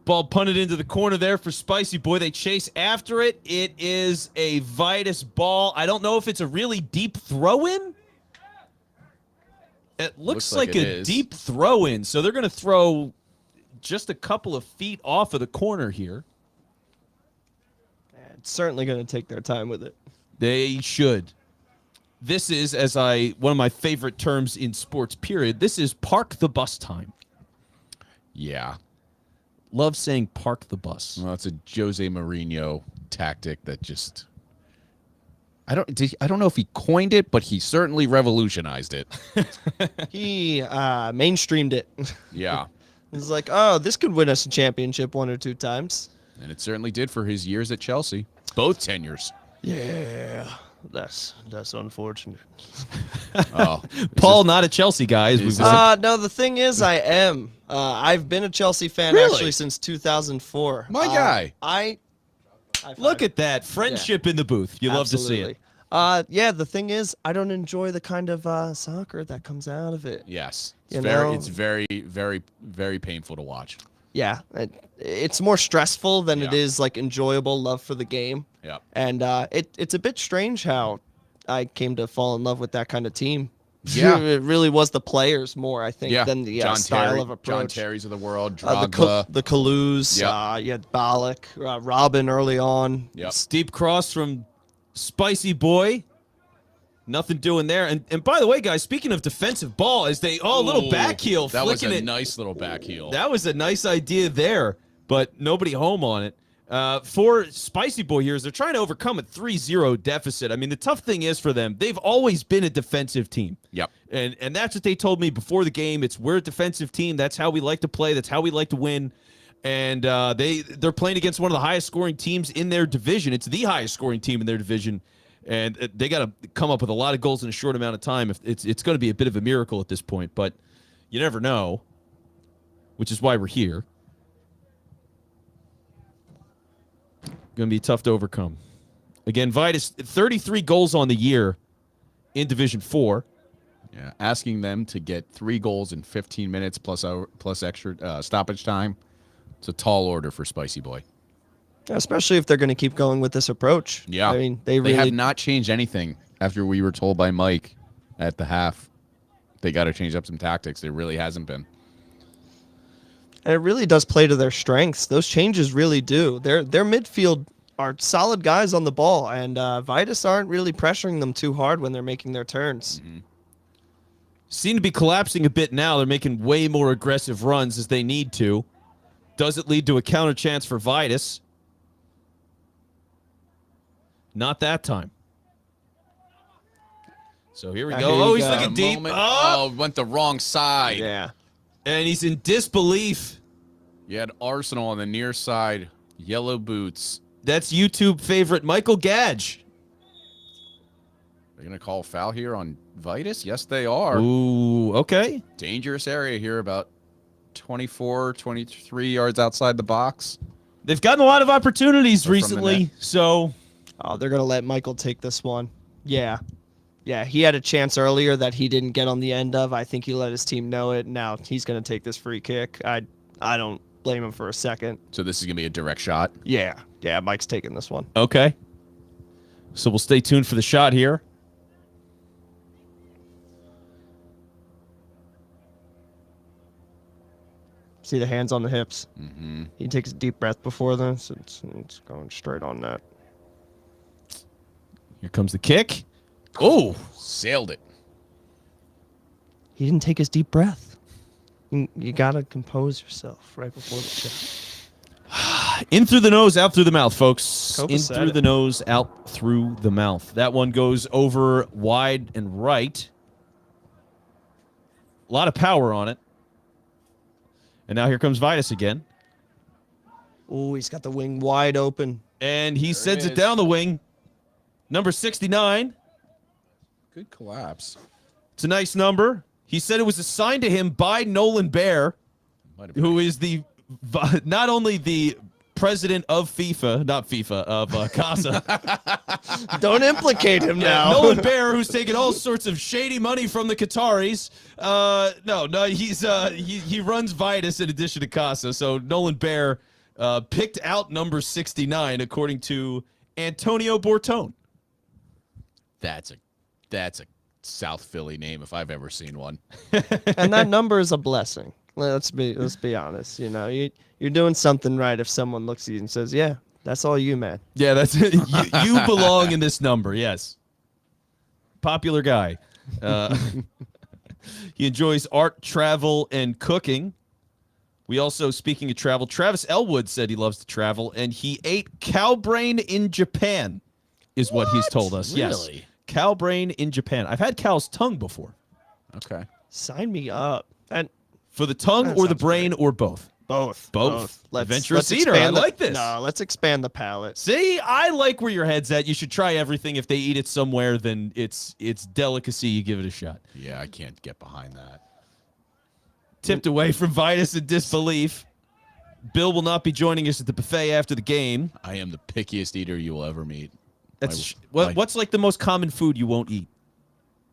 Ball punted into the corner there for Spicy Boy. They chase after it. It is a Vitus ball. I don't know if it's a really deep throw-in. It looks like a deep throw-in, so they're going to throw just a couple of feet off of the corner here.
It's certainly going to take their time with it.
They should. This is, one of my favorite terms in sports, period, this is park the bus time.
Yeah.
Love saying park the bus.
Well, it's a Jose Mourinho tactic that just... I don't know if he coined it, but he certainly revolutionized it.
He mainstreamed it.
Yeah.
It's like, oh, this could win us a championship 1 or 2 times.
And it certainly did for his years at Chelsea. Both tenures.
Yeah, that's unfortunate.
Oh,
Paul, not a Chelsea guy.
No, the thing is, I am. I've been a Chelsea fan actually since 2004.
My guy.
Look at that friendship in the booth. You love to see it.
Yeah, the thing is, I don't enjoy the kind of soccer that comes out of it.
Yes.
It's
very, very, very painful to watch.
Yeah, it's more stressful than it is like enjoyable love for the game.
Yeah.
And it's a bit strange how I came to fall in love with that kind of team.
Yeah.
It really was the players more, I think, than the style of approach.
John Terry's of the world, Drogba.
The Kalous, you had Ballack, Robin early on.
Yep.
Steep cross from Spicy Boy. Nothing doing there. And by the way, guys, speaking of defensive ball, as they little back heel,
that was
flicking
a
it.
nice little back heel.
That was a nice idea there, but nobody home on it. For Spicy Boy here, is they're trying to overcome a 3-0 deficit. I mean, the tough thing is for them, they've always been a defensive team.
Yep.
And that's what they told me before the game. We're a defensive team. That's how we like to play. That's how we like to win. And they're playing against one of the highest scoring teams in their division. It's the highest scoring team in their division. And they got to come up with a lot of goals in a short amount of time. If it's going to be a bit of a miracle at this point, but you never know, which is why we're here. Going to be tough to overcome. Again, Vitus, 33 goals on the year in Division 4.
Yeah, asking them to get 3 goals in 15 minutes plus extra stoppage time. It's a tall order for Spicy Boy.
Especially if they're going to keep going with this approach.
Yeah,
I mean, they
have
really
not changed anything after we were told by Mike at the half they got to change up some tactics. There really hasn't been.
And it really does play to their strengths. Those changes really do. Their midfield are solid guys on the ball, and Vitus aren't really pressuring them too hard when they're making their turns.
Seem to be collapsing a bit now. They're making way more aggressive runs as they need to. Does it lead to a counter chance for Vitus? Not that time. So here we go.
Here you
Oh, he's
go.
looking deep.
Oh, went the wrong side.
Yeah.
And he's in disbelief.
You had Arsenal on the near side, yellow boots.
That's YouTube favorite Michael Gadge.
They're going to call a foul here on Vitus? Yes, they are.
Ooh, okay.
Dangerous area here, about 24, 23 yards outside the box.
They've gotten a lot of opportunities
Or from the
recently,
net.
so
Oh, they're going to let Michael take this one. Yeah. Yeah, he had a chance earlier that he didn't get on the end of. I think he let his team know it. Now he's going to take this free kick. I don't blame him for a second.
So this is going to be a direct shot.
Yeah. Yeah, Mike's taking this one.
okay. So we'll stay tuned for the shot here.
See the hands on the hips.
Mm-hmm.
He takes a deep breath before this. It's going straight on that.
Here comes the kick.
Oh, sailed it.
He didn't take his deep breath. You got to compose yourself right before the shot.
In through the nose, out through the mouth, folks.
Copa
In
said
through
it.
the nose, out through the mouth. That one goes over wide and right. A lot of power on it. And now here comes Vitus again.
Oh, he's got the wing wide open.
And he sends
it
it
is.
down the wing. Number 69.
Good collapse.
It's a nice number. He said it was assigned to him by Nolan Bear,
Might have been.
who is the not only the president of FIFA, not FIFA, of CASA.
Don't implicate him now.
Nolan Bear, who's taken all sorts of shady money from the Qataris. No, he runs Vitus in addition to CASA. So Nolan Bear picked out number 69 according to Antonio Bortone.
That's a South Philly name if I've ever seen one.
And that number is a blessing. Let's be honest. You know, you're doing something right if someone looks at you and says, "Yeah, that's all you, man."
Yeah, that's it. You belong in this number. Yes, popular guy. He enjoys art, travel, and cooking. We also, speaking of travel, Travis Elwood said he loves to travel, and he ate cow brain in Japan, is what he's told us. Yes,
Really?
cow brain in Japan. I've had cow's tongue before.
Okay.
Sign me up. And
For the tongue
That
or the
sounds
brain or both?
both.
Both.
Let's
Adventurous
let's
eater. I
expand the-
like this.
No, let's expand the palate.
See, I like where your head's at. You should try everything. If they eat it somewhere, then it's delicacy. You give it a shot.
Yeah, I can't get behind that.
Tipped away from Vitus in disbelief. Bill will not be joining us at the buffet after the game.
I am the pickiest eater you will ever meet.
That's
My-
what's like the most common food you won't eat?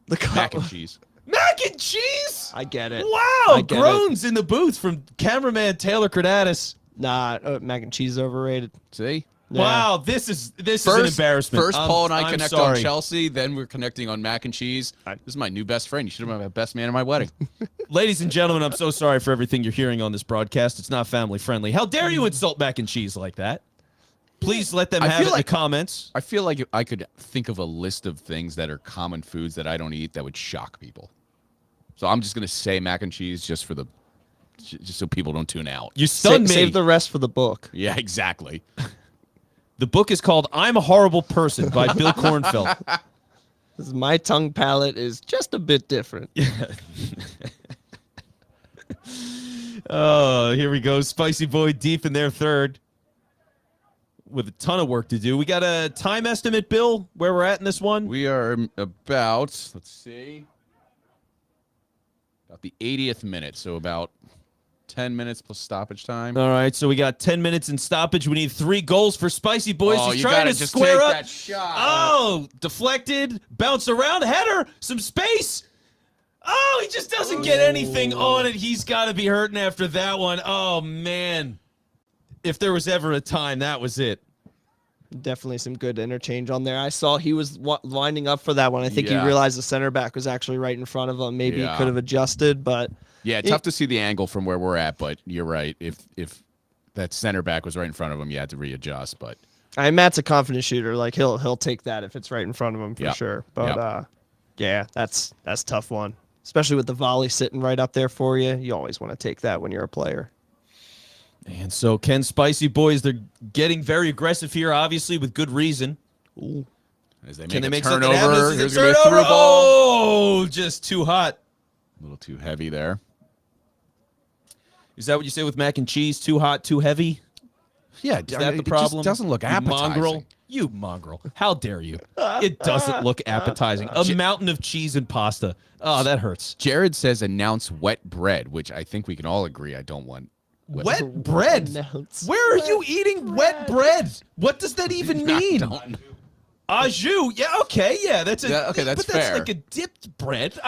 The
Mac and cheese.
Mac and cheese.
I get it.
Wow,
I get it.
groans in the booth from cameraman Taylor Cordatis.
Nah, mac and cheese is overrated.
See?
Yeah.
Wow, this is an embarrassment.
First, Paul and I
I'm
connect
sorry.
on Chelsea. Then we're connecting on mac and cheese. This is my new best friend. You should have been my best man at my wedding.
Ladies and gentlemen, I'm so sorry for everything you're hearing on this broadcast. It's not family friendly. How dare you insult mac and cheese like that? Please let them
I
have
feel
it in
like-
the comments.
I feel like I could think of a list of things that are common foods that I don't eat that would shock people. So I'm just gonna say mac and cheese just so people don't tune out.
You stunned me.
Save the rest for the book.
Yeah, exactly.
The book is called "I'm a Horrible Person" by Bill Kornfeld.
'Cause my tongue palate is just a bit different.
Oh, here we go. Spicy Boy deep in their third with a ton of work to do. We got a time estimate, Bill, where we're at in this one?
We are about, let's see, about the 80th minute. So about 10 minutes plus stoppage time.
All right, so we got 10 minutes in stoppage. We need 3 goals for Spicy Boys.
Oh,
He's
you
trying
gotta
to
just
square
take
up.
that shot.
Oh, deflected, bounce around, header, some space. Oh, he just doesn't get anything on it. He's got to be hurting after that one. Oh, man. If there was ever a time, that was it.
Definitely some good interchange on there. I saw he was lining up for that one. I think he realized the center back was actually right in front of him. Maybe he could have adjusted, but
yeah, tough to see the angle from where we're at. But you're right. If that center back was right in front of him, you had to readjust. But
Matt's a confident shooter. Like he'll take that if it's right in front of him for sure. But yeah, that's a tough one, especially with the volley sitting right up there for you. You always want to take that when you're a player.
And so Ken Spicy Boys, they're getting very aggressive here, obviously with good reason.
Ooh.
As they
Can they
make
make
a
something happen?
turnover,
Is
here's
it a
going to be a through
turnover?
ball.
Oh, just too hot.
A little too heavy there.
Is that what you say with mac and cheese? Too hot, too heavy?
Yeah,
Is that the problem?
It just doesn't look
You
appetizing.
mongrel. You mongrel. How dare you? It doesn't look appetizing. A mountain of cheese and pasta. Oh, that hurts.
Jared says announce wet bread, which I think we can all agree I don't want.
Wet bread?
Announce
Where are you eating wet bread? What does that even mean? Au jus. Yeah, okay, yeah. That's a
Yeah, okay, that's
but that's
fair.
like a dipped bread.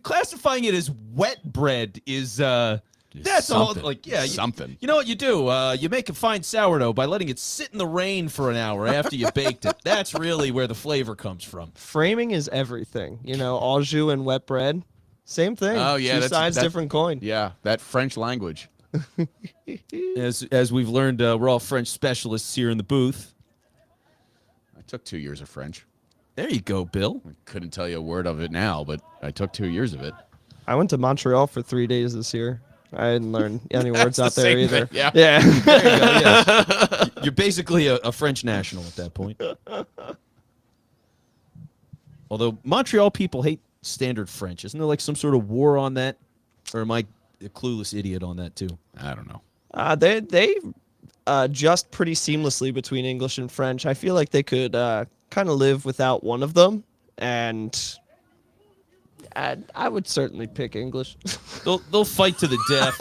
Classifying it as wet bread is that's all
something.
like yeah,
Something.
You know what you do? You make a fine sourdough by letting it sit in the rain for an hour after you baked it. That's really where the flavor comes from.
Framing is everything. Au jus and wet bread, same thing.
Oh, yeah,
Two
that's-
sides, different coin.
Yeah, that French language.
As we've learned, we're all French specialists here in the booth.
I took 2 years of French.
There you go, Bill.
I couldn't tell you a word of it now, but I took 2 years of it.
I went to Montreal for 3 days this year. I didn't learn any words out
the
there
same
either.
thing, yeah.
Yeah.
There you go, yes. You're basically a French national at that point. Although Montreal people hate standard French. Isn't there like some sort of war on that? Or am I a clueless idiot on that too?
I don't know.
They adjust pretty seamlessly between English and French. I feel like they could kind of live without one of them, and I would certainly pick English.
They'll fight to the death.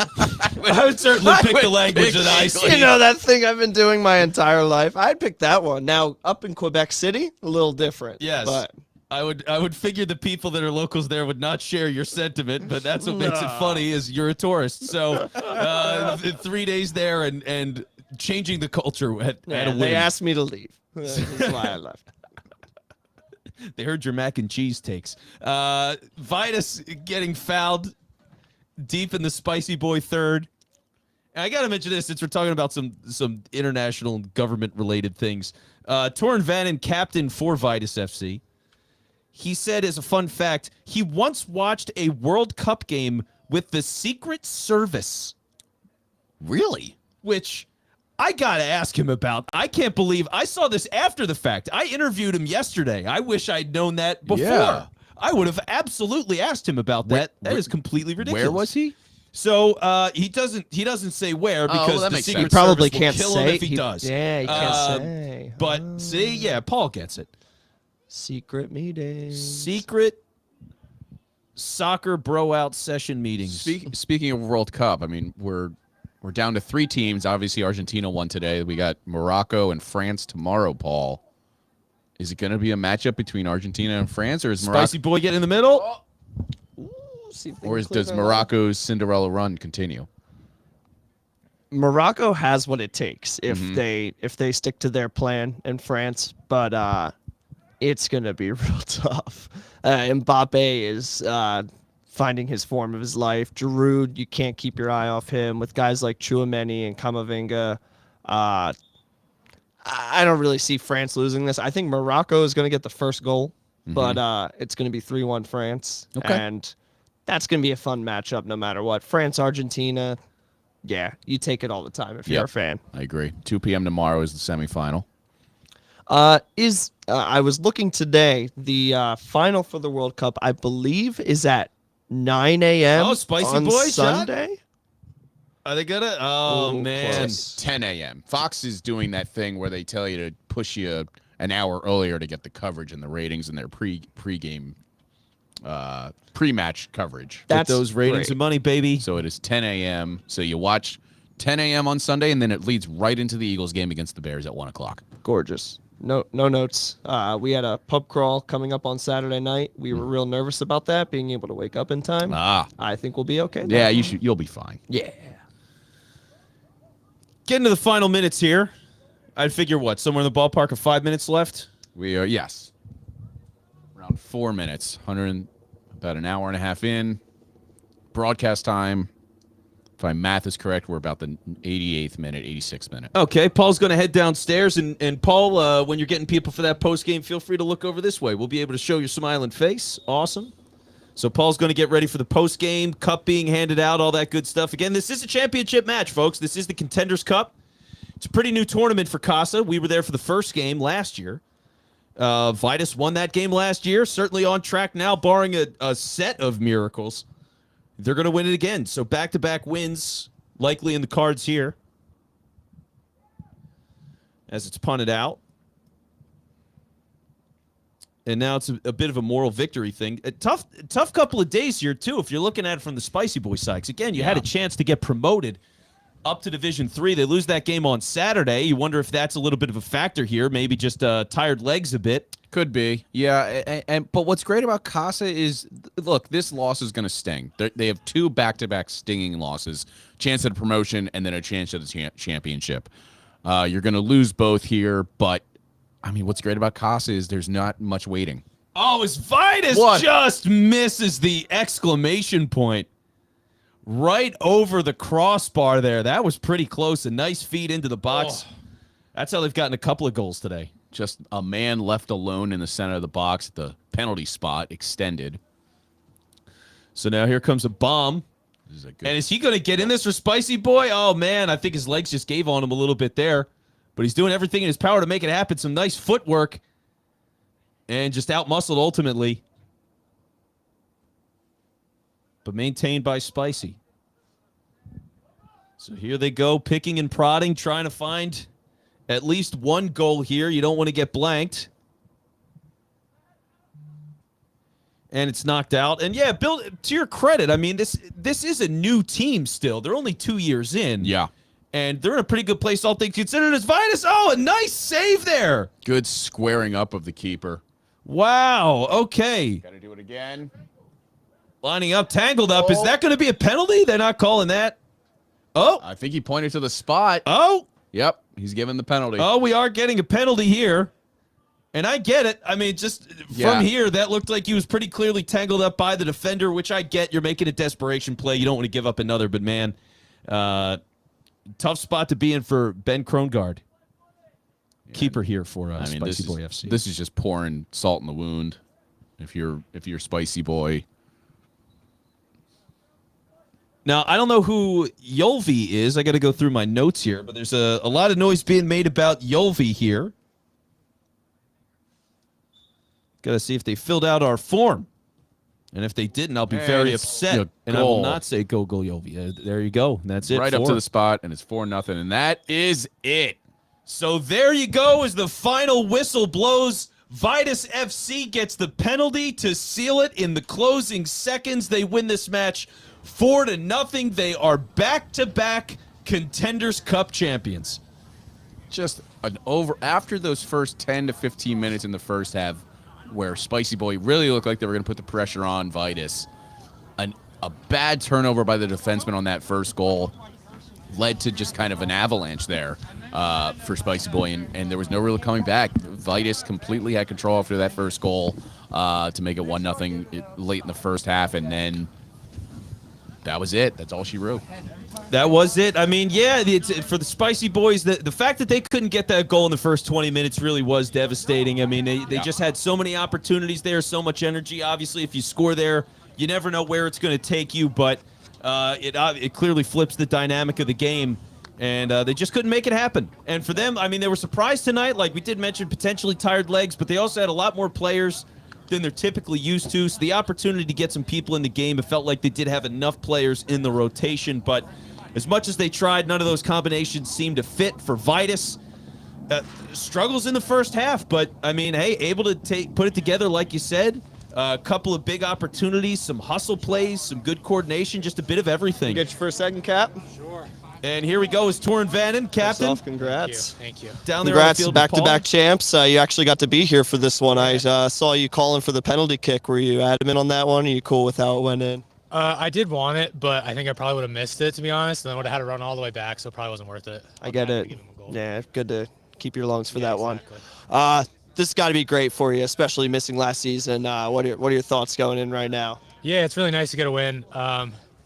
I would certainly pick the language that I speak.
That thing I've been doing my entire life. I'd pick that one. Now, up in Quebec City, a little different.
Yes.
But
I would figure the people that are locals there would not share your sentiment, but that's what makes it funny is you're a tourist. So 3 days there and changing the culture at a whim.
they asked me to leave. That's why I left.
They heard your mac and cheese takes. Vitus getting fouled deep in the Spicy Boy third. And I got to mention this since we're talking about some international and government-related things. Torren Vannon, captain for Vitus FC. He said, as a fun fact, he once watched a World Cup game with the Secret Service.
Really?
Which I got to ask him about. I can't believe I saw this after the fact. I interviewed him yesterday. I wish I'd known that before.
Yeah.
I would have absolutely asked him about that. That is completely ridiculous.
Where was he?
So he doesn't say where because
that
the
makes
Secret
sense.
He probably
Service will
can't
kill
say.
him if he does.
Yeah, he can't say.
But see, yeah, Paul gets it.
Secret meetings.
Secret soccer bro out session meetings.
Speaking of World Cup, I mean, we're down to 3 teams. Obviously, Argentina won today. We got Morocco and France tomorrow, Paul. Is it going to be a matchup between Argentina and France, or is
Spicy Boy get in the middle?
does Morocco's Cinderella run continue?
Morocco has what it takes if
Mm-hmm.
they stick to their plan in France, but it's gonna be real tough. Mbappe is finding his form of his life. Giroud, you can't keep your eye off him. With guys like Chouameni and Camavinga, I don't really see France losing this. I think Morocco is gonna get the first goal, but it's gonna be 3-1 France, and that's gonna be a fun matchup no matter what. France, Argentina. Yeah, you take it all the time if you're a fan.
I agree. 2 p.m. tomorrow is the semifinal.
I was looking today. The final for the World Cup, I believe, is at 9 a.m.
Oh, Spicy
on
Boy shot?
Sunday.
Are they gonna? Oh
Ooh,
man.
close.
10 a.m. Fox is doing that thing where they tell you to push you an hour earlier to get the coverage and the ratings and their pre-game, pre-match coverage.
Get those ratings
great.
and money, baby.
So it is 10 a.m. So you watch 10 a.m. on Sunday, and then it leads right into the Eagles game against the Bears at 1 o'clock.
Gorgeous. No notes. We had a pub crawl coming up on Saturday night. We were real nervous about that, being able to wake up in time. I think we'll be okay.
Yeah, you'll be fine.
Yeah.
Getting to the final minutes here. I'd figure what, somewhere in the ballpark of 5 minutes left?
We are, yes. Around 4 minutes. About an hour and a half in. Broadcast time. If my math is correct, we're about the 88th minute, 86th minute.
Okay, Paul's going to head downstairs. And Paul, when you're getting people for that post game, feel free to look over this way. We'll be able to show your smiling face. Awesome. So Paul's going to get ready for the post game, cup being handed out, all that good stuff. Again, this is a championship match, folks. This is the Contenders Cup. It's a pretty new tournament for Casa. We were there for the first game last year. Vitus won that game last year. Certainly on track now, barring a set of miracles. They're going to win it again. So back-to-back wins likely in the cards here as it's punted out. And now it's a bit of a moral victory thing. A tough couple of days here, too, if you're looking at it from the Spicy Boy side. 'Cause again, you had a chance to get promoted up to Division 3. They lose that game on Saturday. You wonder if that's a little bit of a factor here. Maybe just tired legs a bit.
Could be. Yeah, but what's great about Casa is, look, this loss is going to sting. They have 2 back-to-back stinging losses, chance at a promotion and then a chance at a championship. You're going to lose both here, but I mean, what's great about Casa is there's not much waiting.
Oh, as Vitus just misses the exclamation point right over the crossbar there. That was pretty close. A nice feed into the box. Oh. That's how they've gotten a couple of goals today.
Just a man left alone in the center of the box at the penalty spot, extended.
So now here comes a bomb. And is he going to get in this for Spicy Boy? Oh, man, I think his legs just gave on him a little bit there. But he's doing everything in his power to make it happen. Some nice footwork. And just out-muscled ultimately. But maintained by Spicy. So here they go, picking and prodding, trying to find at least one goal here. You don't want to get blanked. And it's knocked out. And yeah, Bill, to your credit, I mean, this is a new team still. They're only 2 years in.
Yeah.
And they're in a pretty good place, all things considered. As Vitus, oh, a nice save there.
Good squaring up of the keeper.
Wow, okay.
Got to do it again.
Lining up, tangled up. Is that going to be a penalty? They're not calling that. Oh.
I think he pointed to the spot.
Oh.
Yep, he's given the penalty.
Oh, we are getting a penalty here. And I get it. I mean, just from here, that looked like he was pretty clearly tangled up by the defender, which I get. You're making a desperation play. You don't want to give up another. But, man, tough spot to be in for Ben Krongard. Keeper here for Spicy Boy FC.
This is just pouring salt in the wound. If you're Spicy Boy.
Now, I don't know who Yolvi is. I got to go through my notes here, but there's a lot of noise being made about Yolvi here. Got to see if they filled out our form. And if they didn't, I'll be very upset. And I will not say go Yolvi. There you go. That's it.
Right up to the spot, and it's 4-0, and that is it.
So there you go as the final whistle blows. Vitus FC gets the penalty to seal it in the closing seconds. They win this match 4-0. They are back-to-back Contenders Cup champions.
Just an over after those first 10 to 15 minutes in the first half, where Spicy Boy really looked like they were going to put the pressure on Vitus. A bad turnover by the defenseman on that first goal led to just kind of an avalanche there for Spicy Boy, and there was no real coming back. Vitus completely had control after that first goal to make it 1-0 late in the first half, and then that was it. That's all she wrote.
That was it. I mean, yeah, for the Spicy Boys, the fact that they couldn't get that goal in the first 20 minutes really was devastating. I mean, they just had so many opportunities there, so much energy. Obviously, if you score there, you never know where it's going to take you, but it clearly flips the dynamic of the game, and they just couldn't make it happen. And for them, I mean, they were surprised tonight. Like we did mention, potentially tired legs, but they also had a lot more players than they're typically used to. So the opportunity to get some people in the game, it felt like they did have enough players in the rotation. But as much as they tried, none of those combinations seemed to fit for Vitus. Struggles in the first half, but I mean, hey, able to put it together like you said. A couple of big opportunities, some hustle plays, some good coordination, just a bit of everything.
You get your first second cap?
Sure.
And here we go is Torin Vannon, captain.
First off, congrats.
Thank you.
Down there on the
Congrats,
field with
back-to-back
Paul.
champs. You actually got to be here for this one. I saw you calling for the penalty kick. Were you adamant on that one? Are you cool with how it went in?
I did want it, but I think I probably would have missed it, to be honest, and then would have had to run all the way back, so it probably wasn't worth it.
I get
I'll
it.
give him a goal.
Yeah, good to keep your lungs for that
exactly.
one. This has got to be great for you, especially missing last season. What are your thoughts going in right now?
Yeah, it's really nice to get a win.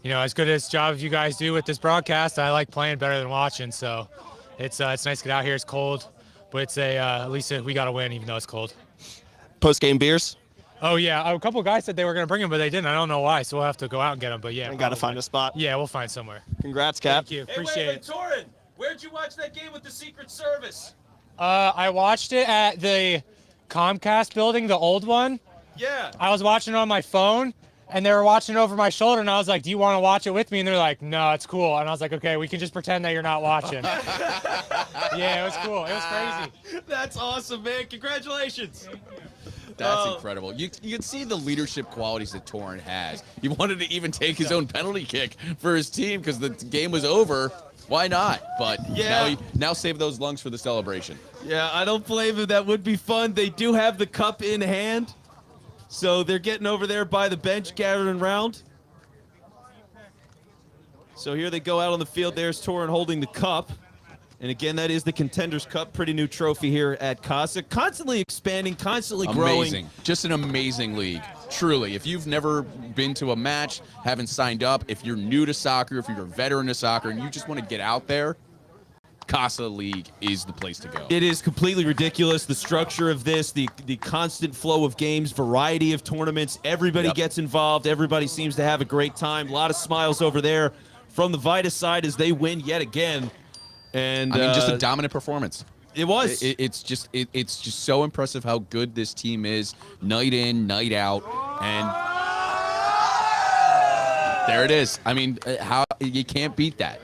As good as job as you guys do with this broadcast, I like playing better than watching, so it's nice to get out here. It's cold, but it's at least we got a win, even though it's cold.
Post-game beers?
Oh, yeah, a couple guys said they were going to bring them, but they didn't. I don't know why, so we'll have to go out and get them, but yeah.
I got to find a spot.
Yeah, we'll find somewhere.
Congrats, Cap.
Thank you. Appreciate it.
Torin, where'd you watch that game with the Secret Service?
I watched it at the Comcast building, the old one.
Yeah.
I was watching it on my phone, and they were watching it over my shoulder, and I was like, do you want to watch it with me? And they're like, no, it's cool. And I was like, okay, we can just pretend that you're not watching. Yeah, it was cool. It was crazy.
That's awesome, man. Congratulations.
That's incredible. You can see the leadership qualities that Torin has. He wanted to even take his own penalty kick for his team because the game was over. Why not? But
Yeah.
now save those lungs for the celebration.
Yeah, I don't blame him. That would be fun. They do have the cup in hand. So they're getting over there by the bench, gathering around. So here they go out on the field. There's Torin holding the cup. And again, that is the Contenders Cup. Pretty new trophy here at Casa. Constantly expanding, constantly growing.
Amazing. Just an amazing league. Truly. If you've never been to a match, haven't signed up, if you're new to soccer, if you're a veteran to soccer, and you just want to get out there, Casa League is the place to go.
It is completely ridiculous. The structure of this, the constant flow of games, variety of tournaments. Everybody gets involved. Everybody seems to have a great time. A lot of smiles over there from the Vitus side as they win yet again. And
I mean, just a dominant performance.
It was.
It's just so impressive how good this team is, night in, night out, and there it is. I mean, how you can't beat that.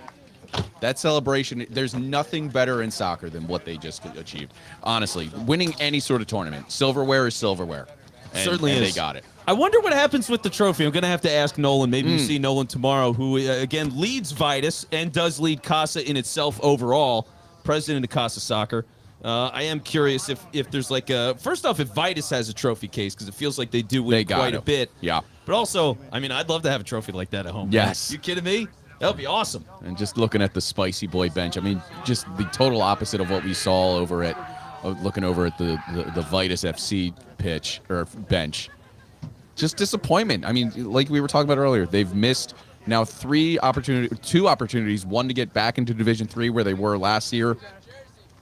That celebration. There's nothing better in soccer than what they just achieved. Honestly, winning any sort of tournament, silverware is silverware.
Certainly
and
is.
They got it.
I wonder what happens with the trophy. I'm going to have to ask Nolan. Maybe you see Nolan tomorrow, who, again, leads Vitus and does lead Casa in itself overall, president of Casa Soccer. I am curious if there's like a... First off, if Vitus has a trophy case, because it feels like they do win quite a bit.
Yeah.
But also, I mean, I'd love to have a trophy like that at home.
Yes.
You kidding me? That would be awesome.
And just looking at the Spicy Boy bench, I mean, just the total opposite of what we saw over at... looking over at the Vitus FC pitch, or bench. Just disappointment. I mean, like we were talking about earlier, they've missed now two opportunities. One to get back into Division 3 where they were last year,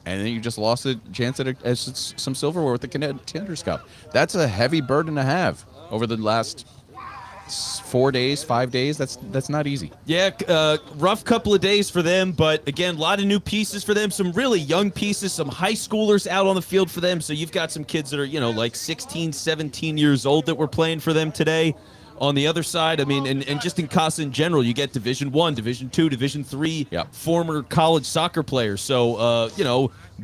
and then you just lost a chance at some silverware with the Contenders Cup. That's a heavy burden to have over the last 4 days, 5 days. That's not easy.
Yeah, rough couple of days for them, but again, a lot of new pieces for them, some really young pieces, some high schoolers out on the field for them. So you've got some kids that are, like 16, 17 years old that were playing for them today. On the other side, I mean, and just in Casa in general, you get Division 1, Division 2, Division 3 former college soccer players. So,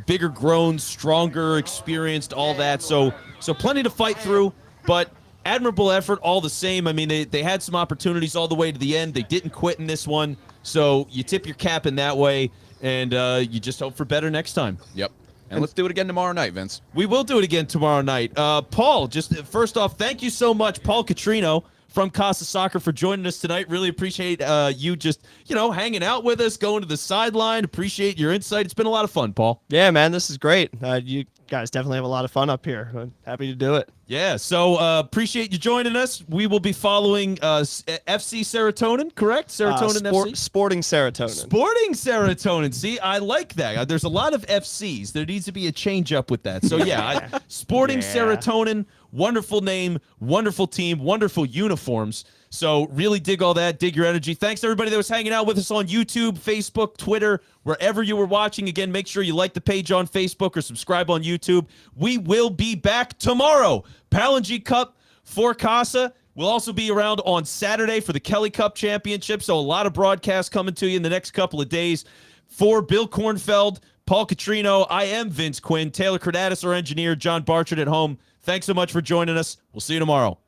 bigger grown, stronger, experienced, all that. So plenty to fight through, but admirable effort all the same. I mean, they had some opportunities all the way to the end. They didn't quit in this one. So you tip your cap in that way, and you just hope for better next time.
Yep. And let's do it again tomorrow night, Vince.
We will do it again tomorrow night. Paul, just first off, thank you so much, Paul Catrino from Casa Soccer, for joining us tonight. Really appreciate you just, hanging out with us, going to the sideline. Appreciate your insight. It's been a lot of fun, Paul.
Yeah, man, this is great. You guys definitely have a lot of fun up here. I'm happy to do it.
Yeah, so appreciate you joining us. We will be following FC Serotonin, correct? Serotonin FC?
Sporting Serotonin.
Sporting Serotonin. See, I like that. There's a lot of FCs. There needs to be a change up with that. So, yeah, Sporting Serotonin, wonderful name, wonderful team, wonderful uniforms. So really dig all that, dig your energy. Thanks to everybody that was hanging out with us on YouTube, Facebook, Twitter, wherever you were watching. Again, make sure you like the page on Facebook or subscribe on YouTube. We will be back tomorrow. Palangi Cup for Casa. We'll also be around on Saturday for the Kelly Cup Championship. So a lot of broadcasts coming to you in the next couple of days. For Bill Kornfeld, Paul Catrino, I am Vince Quinn, Taylor Cordatis, our engineer, John Barchard at home. Thanks so much for joining us. We'll see you tomorrow.